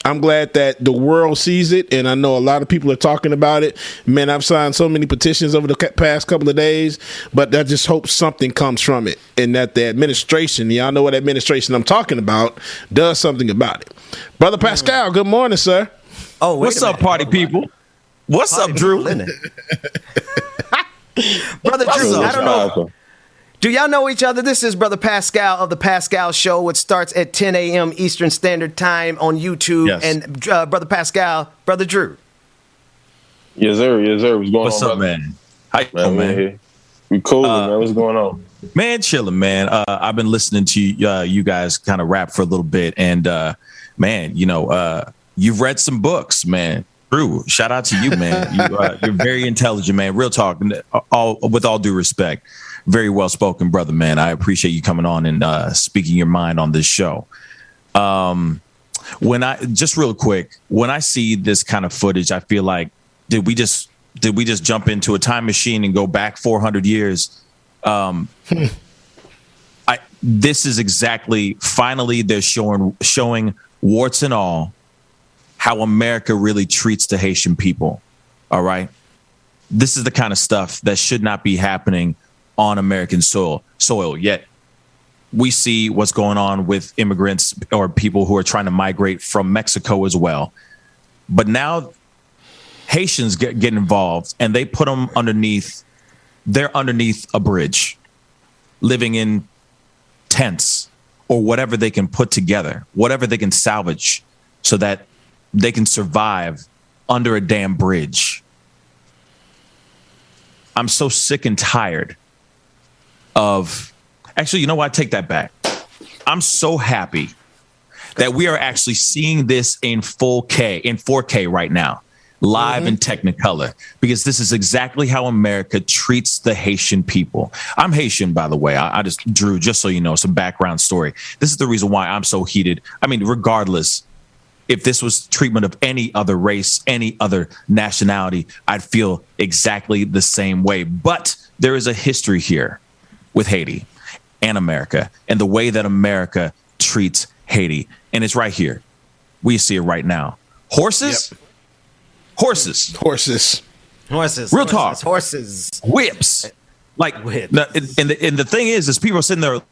I'm glad that the world sees it, and I know a lot of people are talking about it. Man, I've signed so many petitions over the past couple of days, but I just hope something comes from it, and that the administration, y'all know what administration I'm talking about, does something about it. Brother Pascal, good morning, sir. Oh, what's up, party people? What's up, Drew? Brother Drew, I don't know. Do y'all know each other? This is Brother Pascal of The Pascal Show, which starts at 10 a.m. Eastern Standard Time on YouTube. Yes. And Brother Pascal, Brother Drew. Yes, sir. Yes, sir. What's going on? What's up, man? How you doing, man? We cool, man. What's going on? Man, chilling, man. I've been listening to you guys kind of rap for a little bit. And, man, you've read some books, man. Drew, shout out to you, man. You're very intelligent, man. Real talk, with all due respect. Very well spoken, brother, man. I appreciate you coming on and speaking your mind on this show. Real quick, when I see this kind of footage, I feel like, did we just jump into a time machine and go back 400 years? This is exactly, finally, they're showing warts and all how America really treats the Haitian people. All right. This is the kind of stuff that should not be happening on American soil. Yet we see what's going on with immigrants or people who are trying to migrate from Mexico as well. But now Haitians get involved, and they put them underneath a bridge, living in tents or whatever they can put together, whatever they can salvage so that they can survive under a damn bridge. I'm so sick and tired of, actually, you know what? I take that back. I'm so happy that we are actually seeing this in 4K right now, live in Technicolor, because this is exactly how America treats the Haitian people. I'm Haitian, by the way. I just drew, just so you know, some background story. This is the reason why I'm so heated. I mean, regardless, if this was treatment of any other race, any other nationality, I'd feel exactly the same way. But there is a history here with Haiti and America and the way that America treats Haiti. And it's right here. We see it right now. Horses. Yep. Horses. Real talk. Horses. Whips. Like, whips. And the thing is people are sitting there,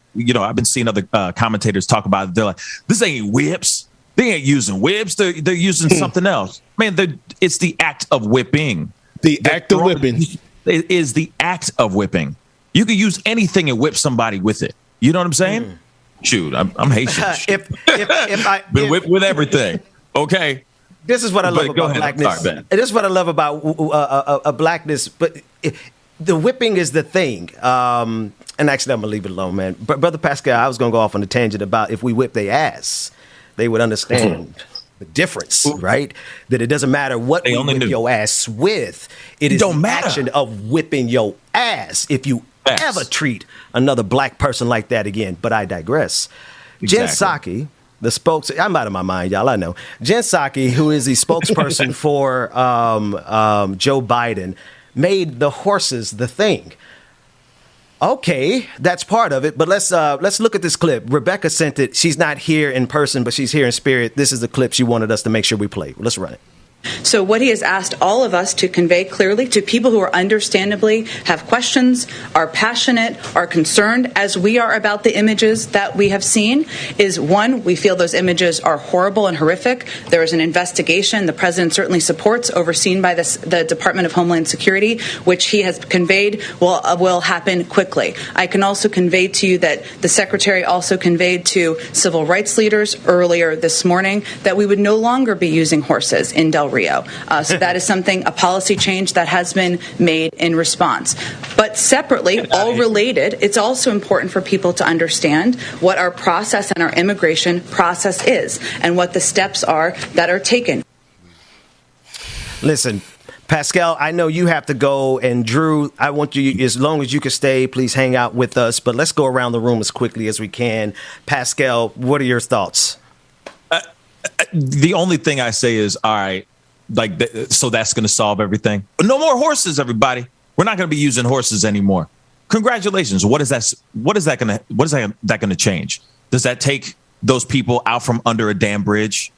I've been seeing other commentators talk about it. They're like, this ain't whips. They ain't using whips. They're using something else. Man, it's the act of whipping. The act of whipping. It is the act of whipping. You can use anything and whip somebody with it. You know what I'm saying? Shoot, I'm Haitian. if I been whipped with everything. Okay. This is what I love about blackness. Sorry, this is what I love about blackness. But the whipping is the thing. And actually, I'm gonna leave it alone, man. But Brother Pascal, I was gonna go off on a tangent about if we whip their ass, they would understand the difference, right? That it doesn't matter what we whip your ass with. It is the action of whipping your ass if you ever treat another black person like that again. But I digress. Jen Psaki, the I'm out of my mind, y'all. I know. Jen Psaki, who is the spokesperson for Joe Biden, made the horses the thing. Okay, that's part of it, but let's look at this clip. Rebecca sent it. She's not here in person, but she's here in spirit. This is the clip she wanted us to make sure we play. Let's run it. So what he has asked all of us to convey clearly to people who are understandably have questions, are passionate, are concerned, as we are about the images that we have seen, is one, we feel those images are horrible and horrific. There is an investigation the president certainly supports, overseen by the Department of Homeland Security, which he has conveyed will happen quickly. I can also convey to you that the secretary also conveyed to civil rights leaders earlier this morning that we would no longer be using horses in Del Rio. So that is something, a policy change that has been made in response. But separately, all related, it's also important for people to understand what our process and our immigration process is and what the steps are that are taken. Listen, Pascal, I know you have to go, and Drew, I want you, as long as you can stay, please hang out with us. But let's go around the room as quickly as we can. Pascal, what are your thoughts? The only thing I say is, all right, so that's going to solve everything. No more horses, everybody. We're not going to be using horses anymore. Congratulations. What is that going to change? Does that take those people out from under a damn bridge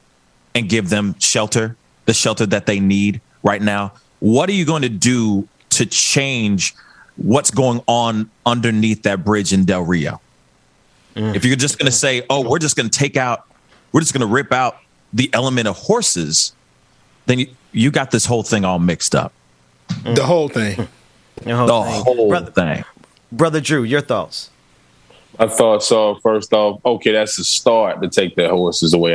and give them shelter, the shelter that they need right now? What are you going to do to change what's going on underneath that bridge in Del Rio? If you're just going to say, oh, we're just going to rip out the element of horses, then you got this whole thing all mixed up. The whole thing. The whole thing. Brother Drew, your thoughts? I thought so. First off, okay, that's a start to take the horses away.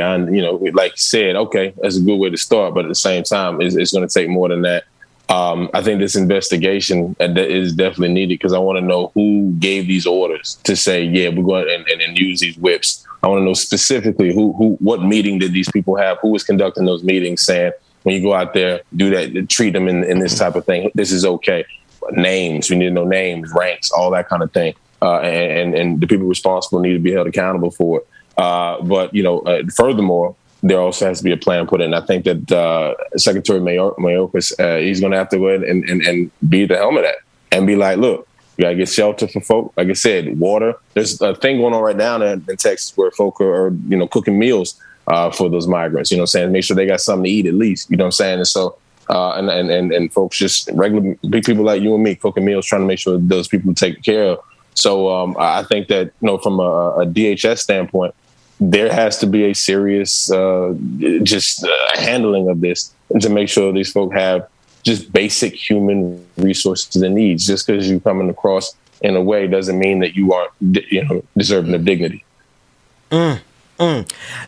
Like you said, okay, that's a good way to start. But at the same time, it's going to take more than that. I think this investigation is definitely needed because I want to know who gave these orders to say, yeah, we're going and use these whips. I want to know specifically what meeting did these people have? Who was conducting those meetings saying, when you go out there, do that, treat them in this type of thing. This is okay. Names, we need to know names, ranks, all that kind of thing. And the people responsible need to be held accountable for it. But furthermore, there also has to be a plan put in. I think that Secretary Mayorkas, he's going to have to go ahead and be the helm of that and be like, look, you got to get shelter for folk. Like I said, water. There's a thing going on right now in Texas where folk are cooking meals for those migrants, make sure they got something to eat at least, you know what I'm saying? And so, and folks, just regular big people like you and me cooking meals, trying to make sure those people are taken care of. So I think that, from a DHS standpoint, there has to be a serious handling of this and to make sure these folk have just basic human resources and needs. Just because you're coming across in a way doesn't mean that you aren't, deserving of dignity.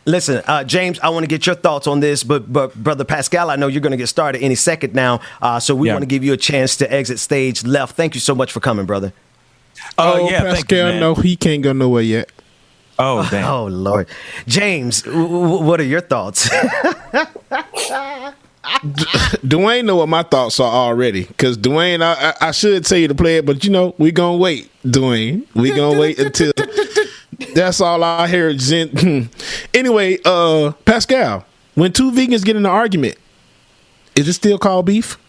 Listen, James, I want to get your thoughts on this, but Brother Pascal, I know you're going to get started any second now, so we want to give you a chance to exit stage left. Thank you so much for coming, brother. Pascal, no, he can't go nowhere yet. Oh, damn. Oh, Lord. James, what are your thoughts? Dwayne know what my thoughts are already, because Dwayne, I should tell you to play it, but we going to wait, Dwayne. We going to wait until... That's all I hear. Anyway, Pascal, when two vegans get in an argument, is it still called beef?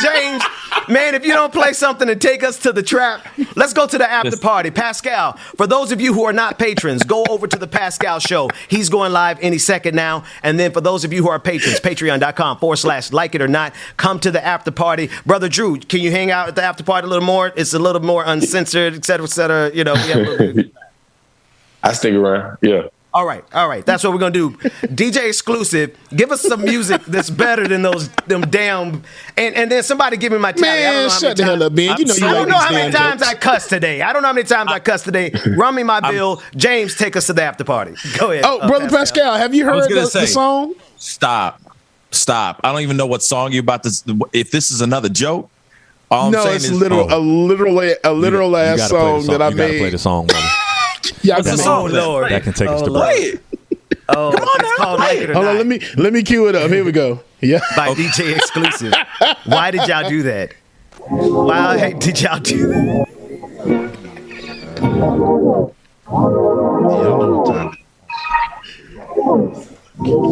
James, man, if you don't play something to take us to the trap, let's go to the after party. Pascal, for those of you who are not patrons, go over to the Pascal show. He's going live any second now. And then for those of you who are patrons, patreon.com/like it or not, come to the after party. Brother Drew, can you hang out at the after party a little more? It's a little more uncensored, et cetera, et cetera. We have a little bit. I stick around. Yeah. All right. That's what we're gonna do. DJ exclusive. Give us some music that's better than them damn. And then somebody give me my tally. Man, shut the hell up, Ben. You know you I don't know how many damn times I cussed today. Run me my bill. James, take us to the after party. Go ahead. Oh, brother Pascal, have you heard the song? Stop. I don't even know what song you're about to. If this is another joke, all I'm saying it's is a literal ass song that I made. You gotta play the song, brother. Y'all the song, Lord. That can take us to play it. Oh, it's called Like It or Hold on, Not. let me cue it up. Here we go. Yeah. By DJ exclusive. Why did y'all do that? Why did y'all do that?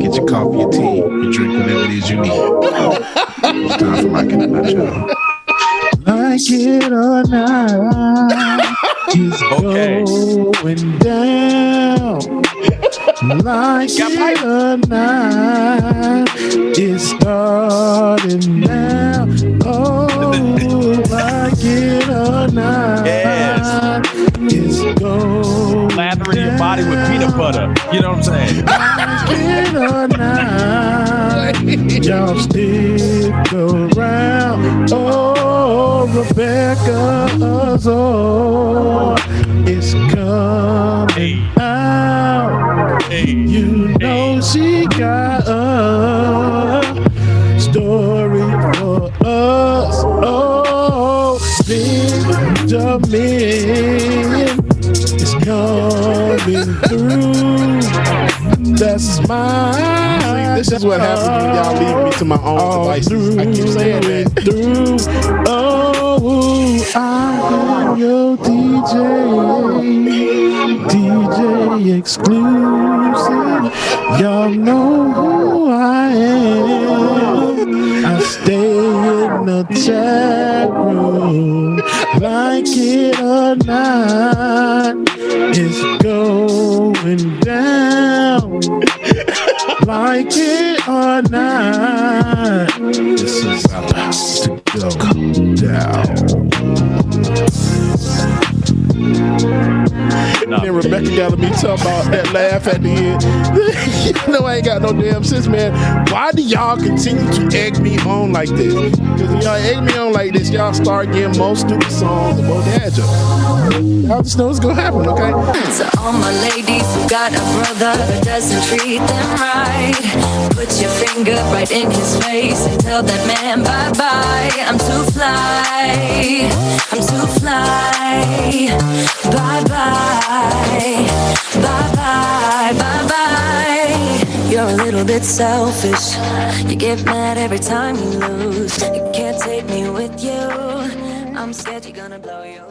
Get your coffee, your tea, your drink, whatever it is you need. It's time for Like It or Not, y'all. Like it or not, it's going down. Like it or not, it's starting now. Oh, like it or not, it's going Lathering your body with peanut butter. You know what I'm saying? Like it or not, y'all stick around. Oh, Rebecca's it's coming out. You know she got a story for us. Oh, Benjamin is coming through. That's my. This is what happens when y'all leave me to my own devices. I keep saying that. Oh, I am your DJ exclusive. Y'all know who I am. I stay in the chat room. Like it or not, it's going down. Like it or not, this is about to go down. Then Rebecca got me talking about that laugh at the end. You know I ain't got no damn sense, man. Why do y'all continue to egg me on like this? Because when y'all egg me on like this, y'all start getting more stupid songs and more dad jokes. Y'all just know what's gonna happen, okay? So all my ladies who got a brother that doesn't treat them right, put your finger right in his face and tell that man bye-bye. I'm too fly, I'm too fly. Bye-bye, bye-bye, bye-bye. You're a little bit selfish. You get mad every time you lose. You can't take me with you. I'm scared you're gonna blow your